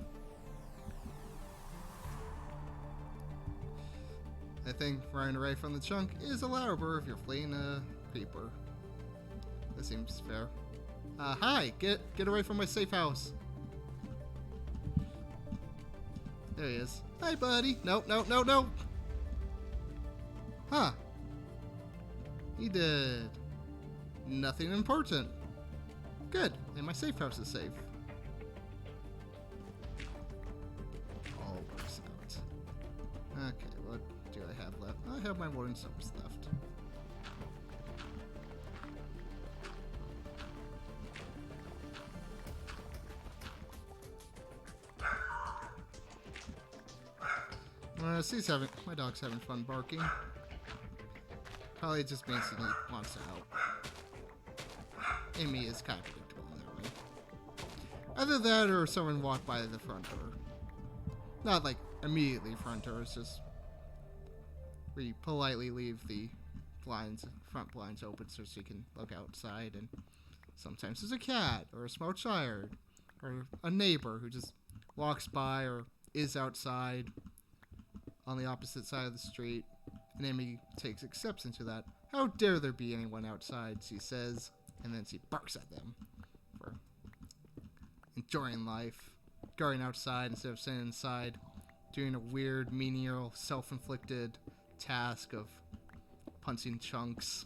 I think running away from the chunk is allowable if you're fleeing a creeper. That seems fair. Hi! Get away from my safe house! There he is. Hi, buddy! No, no, no, no! Huh. He did nothing important. Good, and my safe house is safe. All works out. Okay, what do I have left? I have my wooden swords left. My dog's having fun barking. Probably just means he wants to help. Amy is kind of predictable in that way. Either that or someone walked by the front door. Not like immediately front door, it's just where you politely leave the front blinds open so she can look outside, and sometimes there's a cat or a small child or a neighbor who just walks by or is outside on the opposite side of the street, and Amy takes exception to that. How dare there be anyone outside, she says, and then she barks at them for enjoying life, going outside instead of staying inside, doing a weird, menial, self-inflicted task of punching chunks.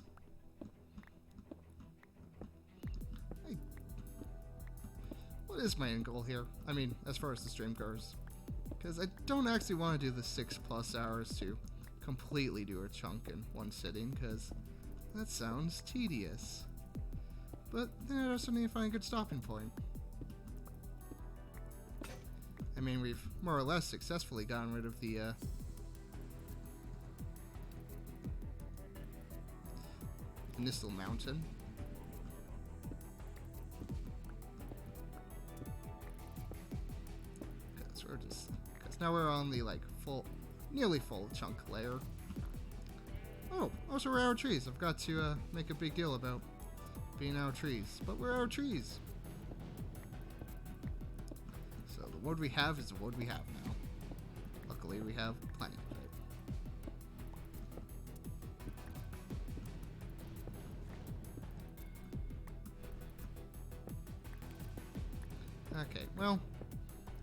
What is my end goal here? I mean, as far as the stream goes. Because I don't actually want to do the 6+ hours to completely do a chunk in one sitting, because that sounds tedious. But then I also need to find a good stopping point. I mean, we've more or less successfully gotten rid of the Nistel Mountain. Because now we're on the nearly full chunk layer. Oh, also we're out of trees. I've got to make a big deal about being out of trees, but we're out of trees. So the wood we have is the wood we have now. Luckily, we have plenty of it. Okay, well,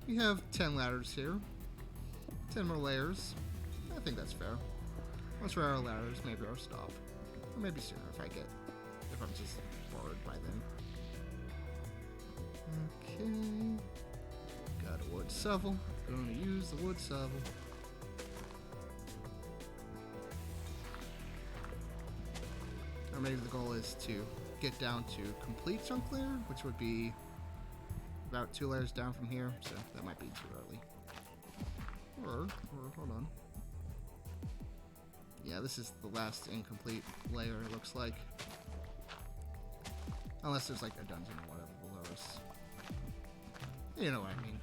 we have 10 ladders here. 10 more layers. I think that's fair. Once we're out of ladders, maybe I'll stop. Or maybe sooner if I'm just bored by then. Okay. Got a wood shovel. Gonna use the wood shovel. Or maybe the goal is to get down to complete chunk layer, which would be about 2 layers down from here, so that might be too early. Or hold on. Yeah, this is the last incomplete layer, it looks like. Unless there's like a dungeon or whatever below us. You know what I mean.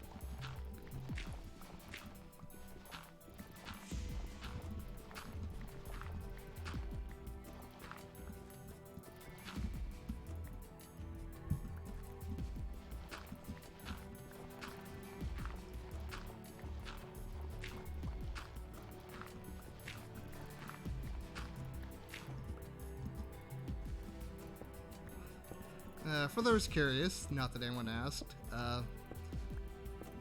For those curious, not that anyone asked,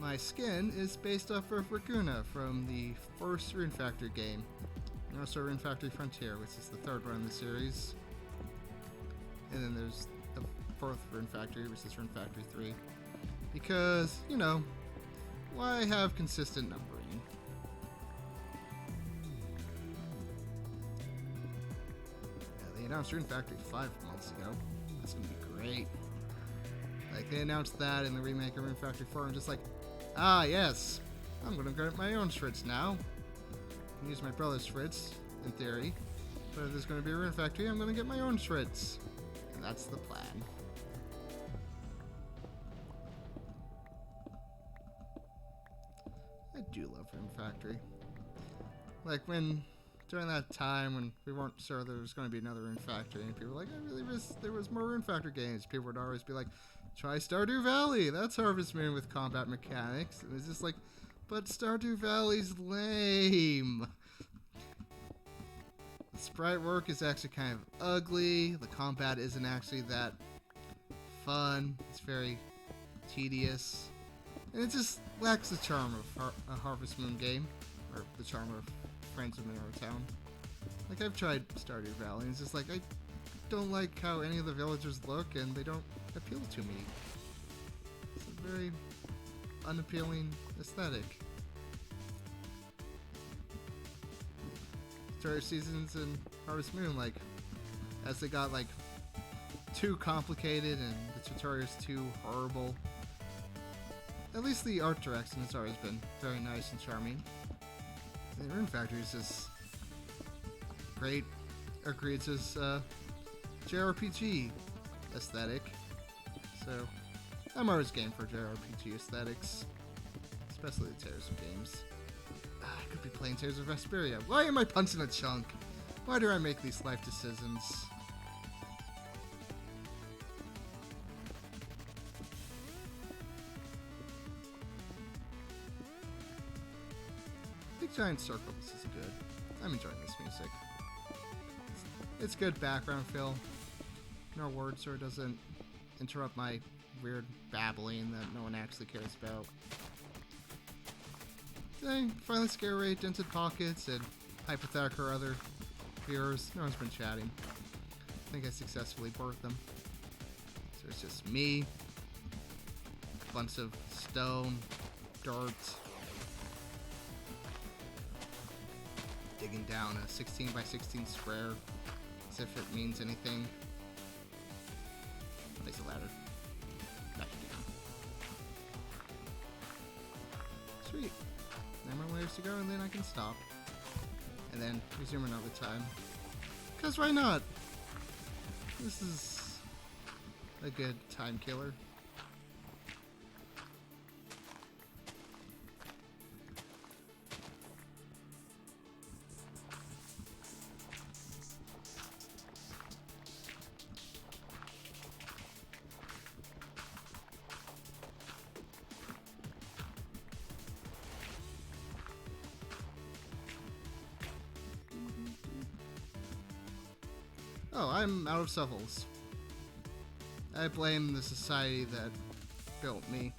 my skin is based off of Raguna from the first Rune Factory game, and also Rune Factory Frontier, which is the third one in the series. And then there's the fourth Rune Factory, which is Rune Factory 3. Because, you know, why have consistent numbering? Yeah, they announced Rune Factory 5 months ago. That's gonna be great. Like, they announced that in the remake of Rune Factory 4, and just like, ah, yes, I'm gonna get my own Schritz now. I can use my brother's Schritz, in theory. But if there's gonna be a Rune Factory, I'm gonna get my own Schritz. And that's the plan. I do love Rune Factory. Like, during that time when we weren't sure there was going to be another Rune Factory, and people were like, I really wish there was more Rune Factory games. People would always be like, try Stardew Valley. That's Harvest Moon with combat mechanics. And it's just like, but Stardew Valley's lame. The sprite work is actually kind of ugly. The combat isn't actually that fun. It's very tedious. And it just lacks the charm of a Harvest Moon game. Or the charm of Friends of Mineral Town. Like, I've tried Stardew Valley, and it's just like, I don't like how any of the villagers look, and they don't appeal to me. It's a very unappealing aesthetic. Stardew Seasons and Harvest Moon, like, as they got, like, too complicated and the tutorials too horrible. At least the art direction has always been very nice and charming. And Rune Factory is just great. egregious JRPG aesthetic. So I'm always game for JRPG aesthetics, especially the Tears of games. I could be playing Tears of Vesperia. Why am I punching a chunk? Why do I make these life decisions? Big Giant Circle, this is good. I'm enjoying this music. It's good background fill. No words, so it doesn't interrupt my weird babbling that no one actually cares about. Dang, finally scare rate, dented pockets, and hypothetical other viewers. No one's been chatting. I think I successfully birthed them. So it's just me, a bunch of stone, dirt, digging down a 16 by 16 square as if it means anything. Place a ladder. Back again. Sweet. 9 more layers to go and then I can stop. And then resume another time. Because why not? This is a good time killer. Oh, I'm out of shovels. I blame the society that built me.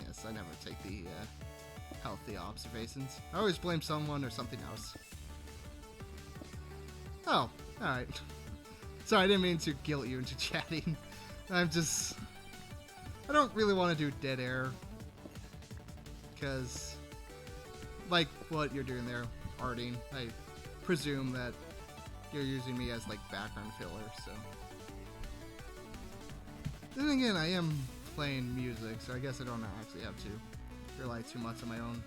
Yes, I never take the healthy observations. I always blame someone or something else. Oh, alright. Sorry, I didn't mean to guilt you into chatting. I don't really want to do dead air. Because, like what you're doing there, arting, I presume that you're using me as like background filler, so. Then again, I am playing music, so I guess I don't actually have to rely too much on my own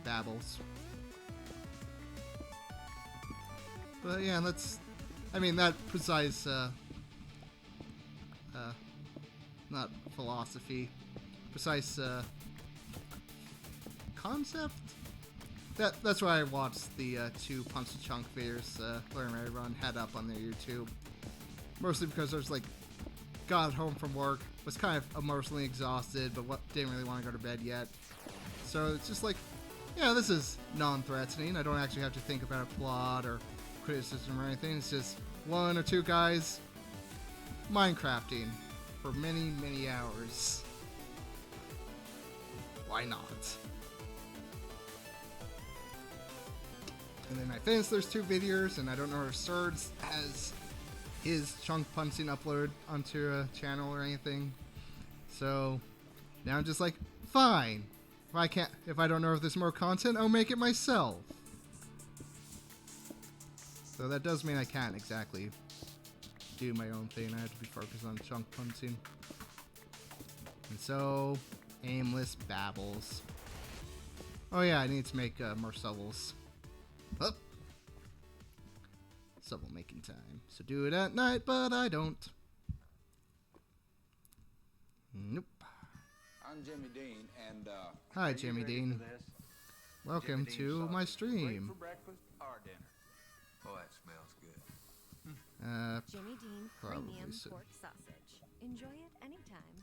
babbles. But yeah, that precise, not philosophy, precise, concept? That's why I watched the two Punch the Chunk videos Larry and Mary Run had up on their YouTube. Mostly because I was like, got home from work, was kind of emotionally exhausted, but didn't really want to go to bed yet. So it's just like, yeah, this is non-threatening. I don't actually have to think about a plot or criticism or anything. It's just one or two guys Minecrafting for many, many hours. Why not? And then I finished those two videos, and I don't know if Surds has his chunk punching uploaded onto a channel or anything. So now I'm just like, fine. If I don't know if there's more content, I'll make it myself. So that does mean I can't exactly do my own thing. I have to be focused on chunk punching. And so, aimless babbles. Oh yeah, I need to make more shovels. Oh. Shovel making time. So do it at night, but I don't. Nope. I'm Jimmy Dean, and hi, Jimmy Dean. Welcome to my stream. For breakfast or dinner? Oh, that smells good. Jimmy Dean Probably Premium so. Pork Sausage. Enjoy it anytime.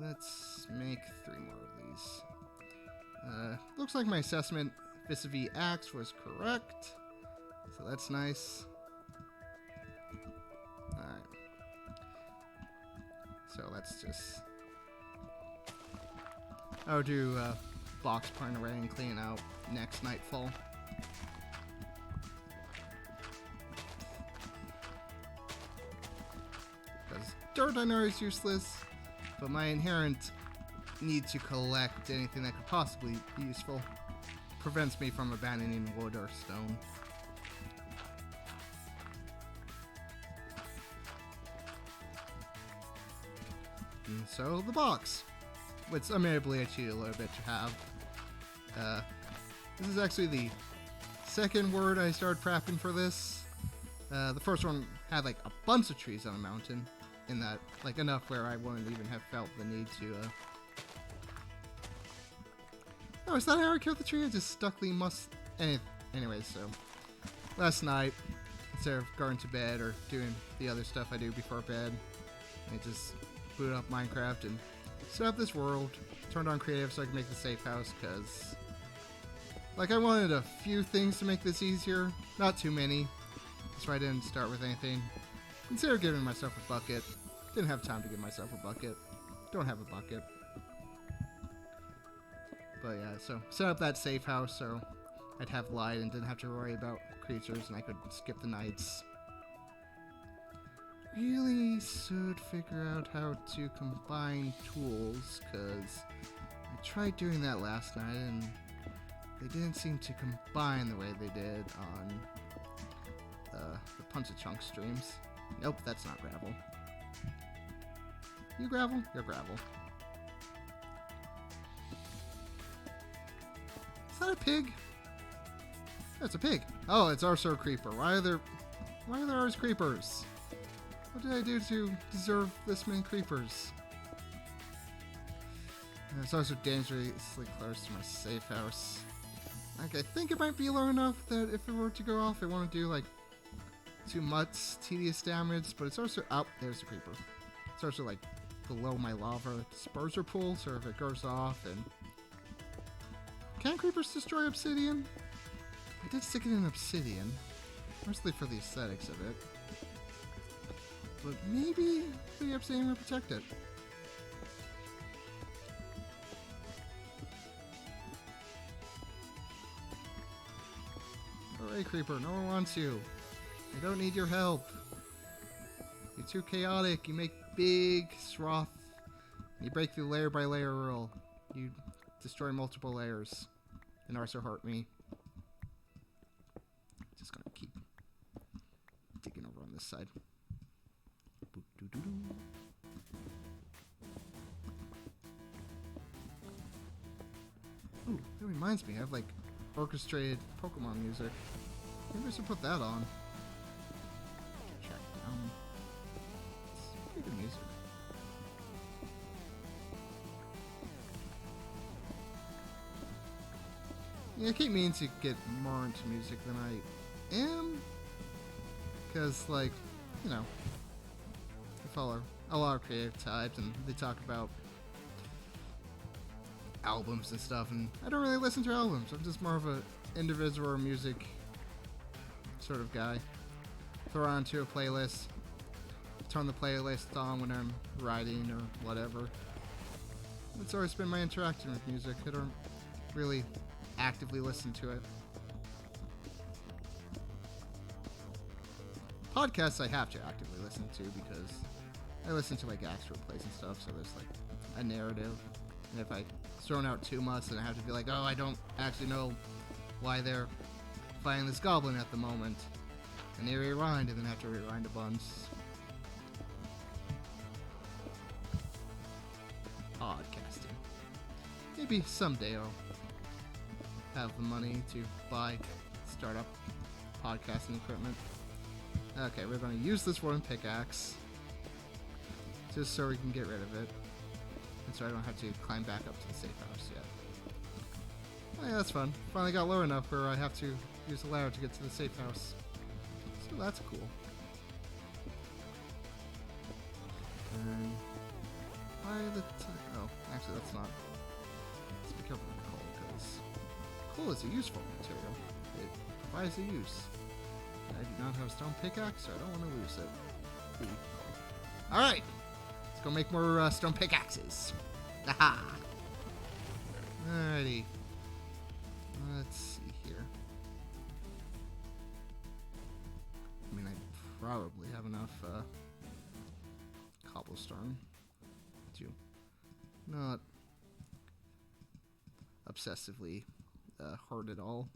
Let's make 3 more of these. Looks like my assessment vis-a-vis Axe was correct. So that's nice. Alright. So let's just... I'll do box point array and clean out next nightfall. Because dirt I know is useless, but my inherent need to collect anything that could possibly be useful prevents me from abandoning wood or stone. And so the box, which admittedly I cheated a little bit to have. This is actually the second word I started prepping for this. The first one had like a bunch of trees on a mountain, in that like enough where I wouldn't even have felt the need to. Oh, is that how I killed the tree? I just stuck the Anyways, so last night, instead of going to bed or doing the other stuff I do before bed, I just booted up Minecraft and set up this world. Turned on creative so I could make the safe house, because like I wanted a few things to make this easier, not too many. That's why I didn't start with anything. Consider giving myself a bucket. Didn't have time to give myself a bucket. Don't have a bucket. But yeah, so set up that safe house so I'd have light and didn't have to worry about creatures, and I could skip the nights. Really should figure out how to combine tools, because I tried doing that last night and they didn't seem to combine the way they did on the Punch a Chunk streams. Nope, that's not gravel. You gravel? You're gravel. Is that a pig? That's a pig. Oh, it's also a creeper. Why are there always creepers? What did I do to deserve this many creepers? And it's also dangerously close to my safe house. Like, I think it might be low enough that if it were to go off, it won't do like too much tedious damage, but it's also there's a creeper. It's also like below my lava disperser pool, so if it goes off, and can creepers destroy obsidian? I did stick it in obsidian, mostly for the aesthetics of it. But maybe the obsidian will protect it. Alright, creeper, no one wants you. I don't need your help. You're too chaotic. You make big swath. You break the layer by layer rule. You destroy multiple layers and also hurt me. Just gonna keep digging over on this side. Ooh, that reminds me, I have like orchestrated Pokemon music. Maybe I should put that on. Check down. It's pretty good music. Yeah, I keep meaning to get more into music than I am. Because, like, you know, I follow a lot of creative types and they talk about albums and stuff, and I don't really listen to albums. I'm just more of a individual music sort of guy. Throw on to a playlist, turn the playlist on when I'm writing or whatever. It's always been my interaction with music. I don't really actively listen to it. Podcasts I have to actively listen to because I listen to like actual plays and stuff, so there's like a narrative. And if I zone out too much, then I have to be like, oh, I don't actually know why they're fighting this goblin at the moment. And they rewind, and then have to rewind a bunch. Podcasting. Maybe someday I'll have the money to buy startup podcasting equipment. Okay, we're going to use this wooden pickaxe just so we can get rid of it. And so I don't have to climb back up to the safe house yet. Oh yeah, that's fun. Finally got low enough where I have to use a ladder to get to the safe house. So that's cool. And why oh, actually that's not. Let's be careful with coal, because coal is a useful material. It provides a use. I do not have a stone pickaxe, so I don't want to lose it. Alright! Let's go make more stone pickaxes. Haha! Alrighty. Let's see here. I mean, I probably have enough cobblestone to not obsessively hoard it all.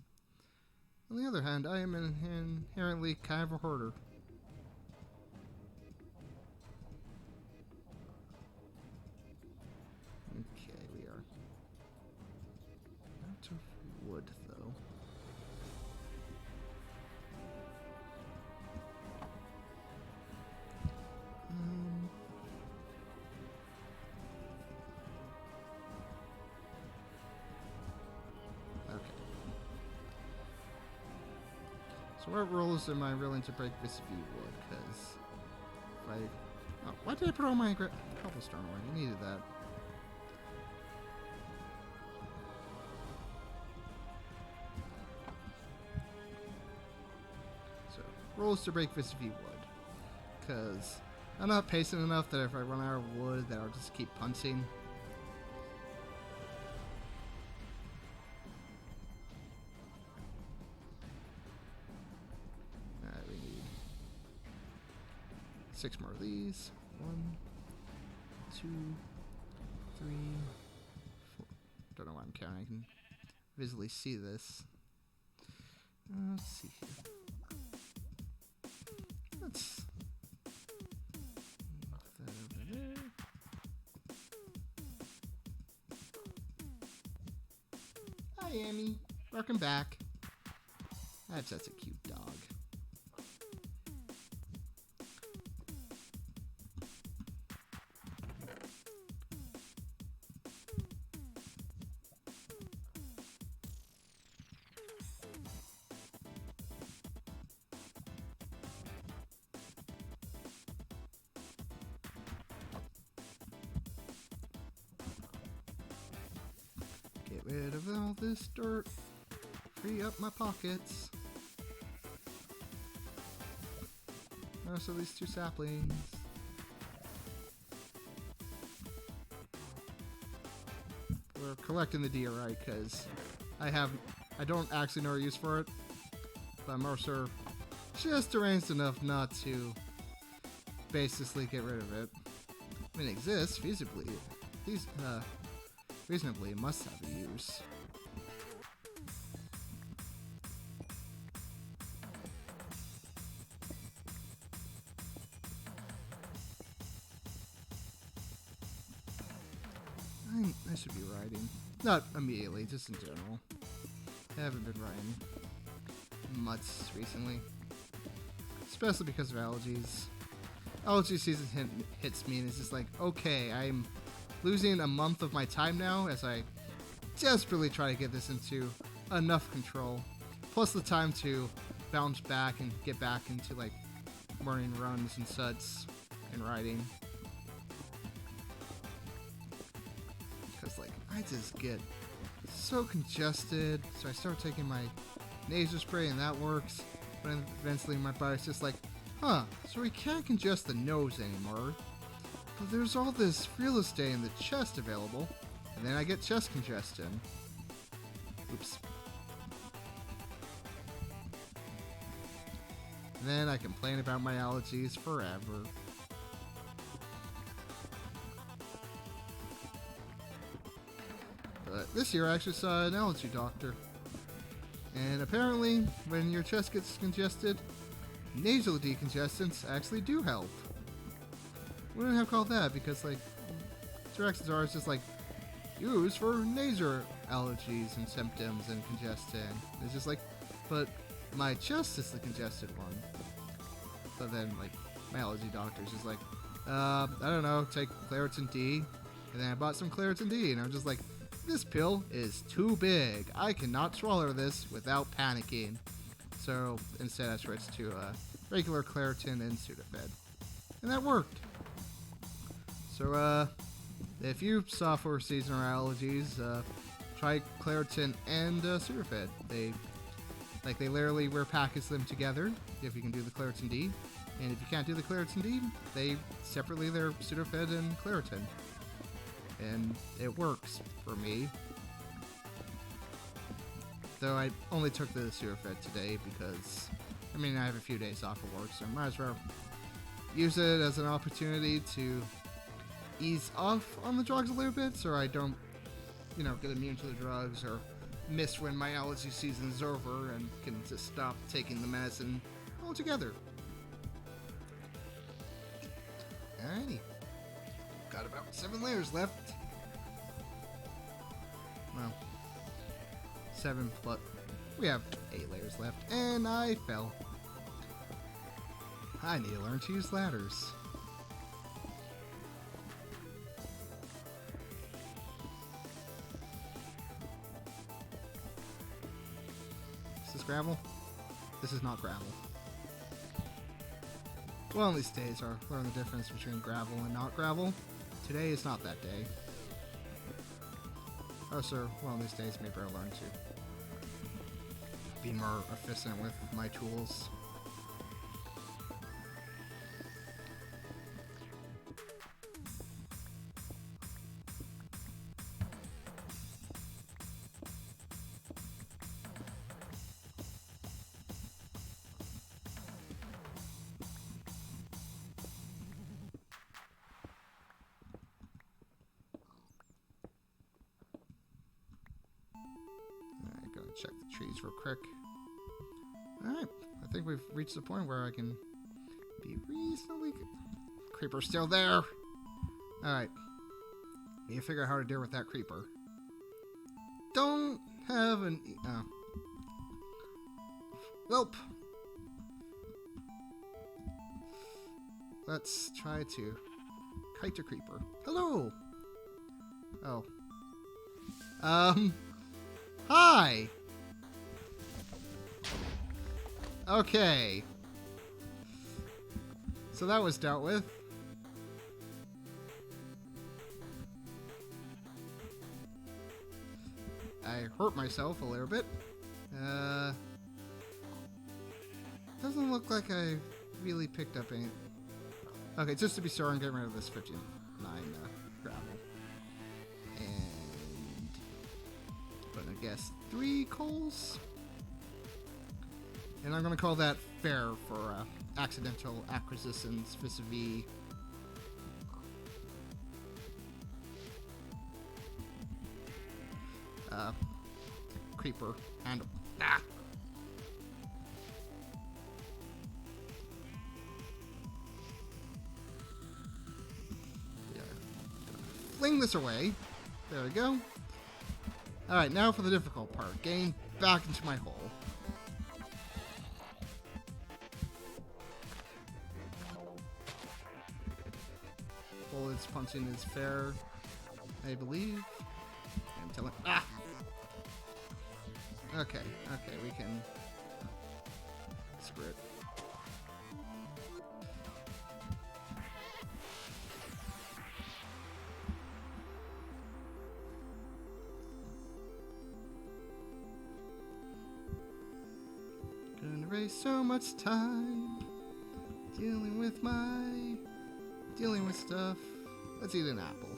On the other hand, I am inherently kind of a hoarder. Okay, we are not too So what rules am I willing to break vis-a-vis wood? Because if I... Oh, why did I put all my cobblestone away? I needed that. So, rules to break vis-a-vis wood. Because I'm not patient enough that if I run out of wood, that I'll just keep punting. Alright, we need 6 more of these. 1, 2, 3, 4. Don't know why I'm counting. I can visibly see this. Let's see here. Let's move that over there. Hi, Amy. Welcome back. That's a cute dog. Get rid of all this dirt. Free up my pockets. So these 2 saplings. We're collecting the diorite because I don't actually know a use for it, but I'm also just deranged enough not to basically get rid of it. I mean, it exists feasibly. Reasonably, it must have a use. I should be writing. Not immediately, just in general. I haven't been writing much recently. Especially because of allergies. Allergy season hits me and it's just like, okay, I'm losing a month of my time now as I desperately try to get this into enough control. Plus the time to bounce back and get back into like morning runs and such and writing. Because like I just get so congested, so I start taking my nasal spray and that works, but then eventually my body's just like, huh, so we can't congest the nose anymore. But there's all this real estate in the chest available, and then I get chest congestion. Oops. And then I complain about my allergies forever. But this year I actually saw an allergy doctor. And apparently, when your chest gets congested, nasal decongestants actually do help. Wouldn't have called that because, like, directions are just like used for nasal allergies and symptoms and congestion. It's just like, but my chest is the congested one. But then, like, my allergy doctor's just like, I don't know, take Claritin D. And then I bought some Claritin D, and I'm just like, this pill is too big. I cannot swallow this without panicking. So instead I switched to regular Claritin and Sudafed. And that worked. So if you suffer for seasonal allergies, try Claritin and Sudafed. They literally package them together if you can do the Claritin D. And if you can't do the Claritin D, they separately they're Sudafed and Claritin. And it works for me. Though I only took the Sudafed today because, I mean, I have a few days off of work, so I might as well use it as an opportunity to ease off on the drugs a little bit so I don't, you know, get immune to the drugs or miss when my allergy season is over and can just stop taking the medicine altogether. Alrighty. Got about 7 layers left. Well, 7 plus. We have 8 layers left, and I fell. I need to learn to use ladders. Is this gravel? This is not gravel. Well, in these days, I learned the difference between gravel and not gravel. Today is not that day. Oh, sir, well, in these days, maybe I'll learn to be more efficient with my tools. Alright, go check the trees real quick. Alright, I think we've reached the point where I can be reasonably... Creeper's still there! Alright. Need to figure out how to deal with that creeper. Don't have an... oh. Welp! Let's try to kite a creeper. Hello! Oh. Hi! Okay. So that was dealt with. I hurt myself a little bit. Doesn't look like I really picked up any... Okay, just to be sure, I'm getting rid of this 59 gravel. And... I'm gonna guess 3 coals? And I'm gonna call that fair for accidental acquisitions vis-a-vis creeper and yeah, fling this away. There we go. Alright, now for the difficult part. Getting back into my hole. Bullets punching is fair, I believe. Until it... Ah! Okay, we can... Screw it. Gonna waste so much time dealing with stuff. Let's eat an apple.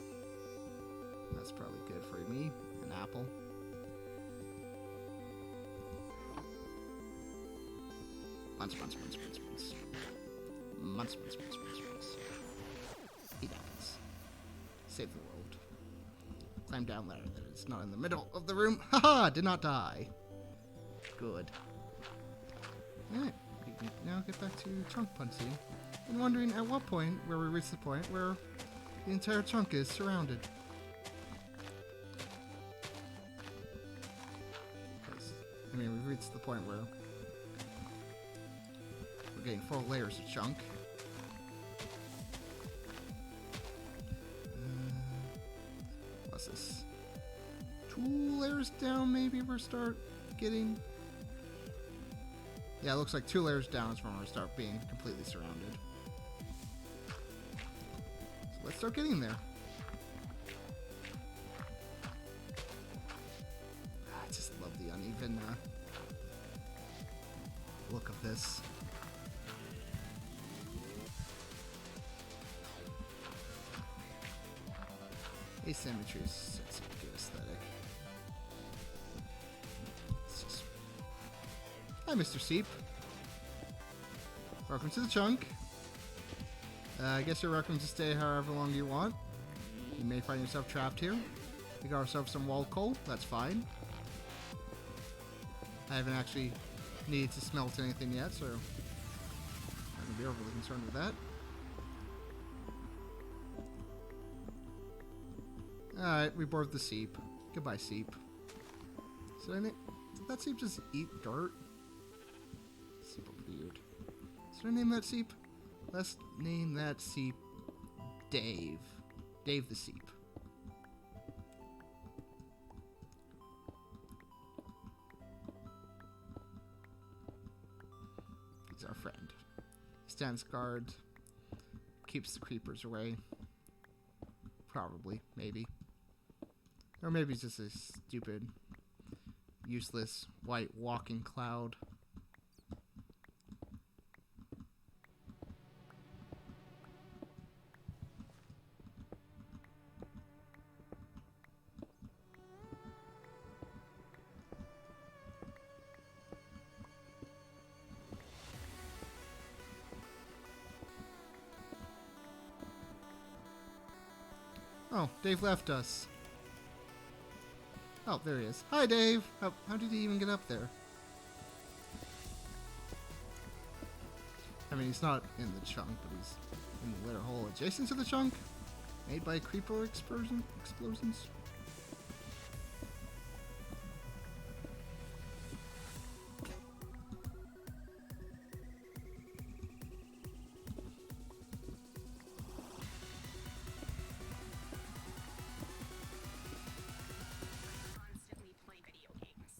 That's probably good for me. An apple. Munch. Eat apples. Save the world. Climb down ladder that it's not in the middle of the room. Haha! Did not die. Good. Alright, we can now get back to chunk punching. And wondering at what point where we reach the point where the entire chunk is surrounded. Because, I mean, we've reached the point where we're getting 4 layers of chunk. What's this? 2 layers down, maybe we'll start getting... Yeah, it looks like 2 layers down is when we'll start being completely surrounded. So let's start getting there. I just love the uneven look of this. Asymmetry is such a good aesthetic. Hi, Mr. Seep. Welcome to the chunk. I guess you're welcome to stay however long you want. You may find yourself trapped here. We got ourselves some wall coal. That's fine. I haven't actually needed to smelt anything yet, so I'm not going to be overly concerned with that. Alright, we boarded the Seep. Goodbye, Seep. Did that Seep just eat dirt? Super weird. Should I name that Seep? Let's name that Seep Dave. Dave the Seep. He's our friend. He stands guard, keeps the creepers away. Probably, maybe. Or maybe he's just a stupid, useless, white walking cloud. Oh, Dave left us. Oh, there he is. Hi, Dave. How did he even get up there? I mean, he's not in the chunk, but he's in the litter hole adjacent to the chunk, made by creeper explosions. Constantly play video games.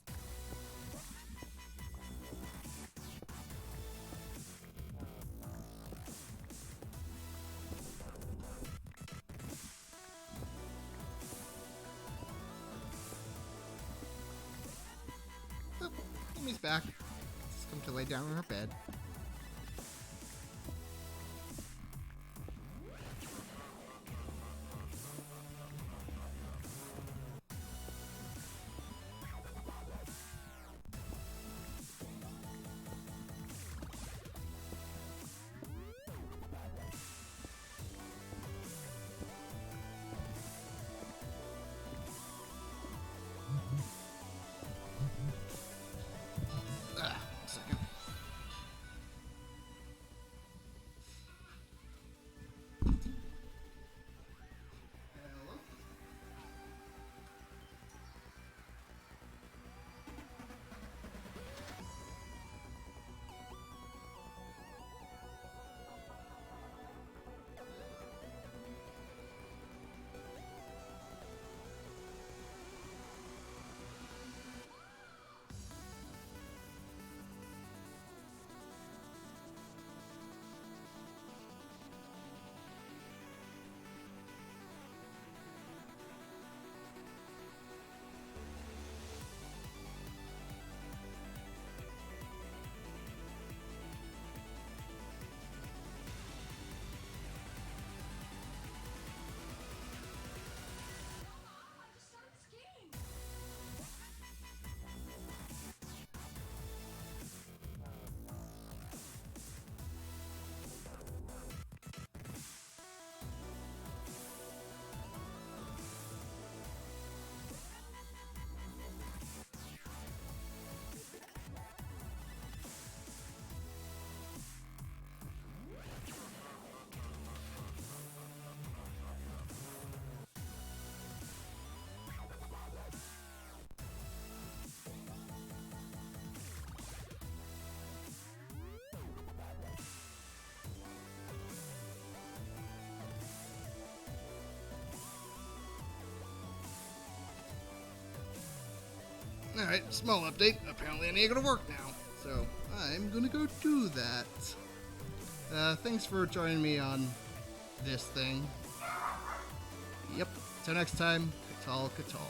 Oh, Amy's back. She's come to lay down on her bed. Second. Alright, small update. Apparently I need to go to work now. So, I'm gonna go do that. Thanks for joining me on this thing. Yep. Till next time, Katal Katal.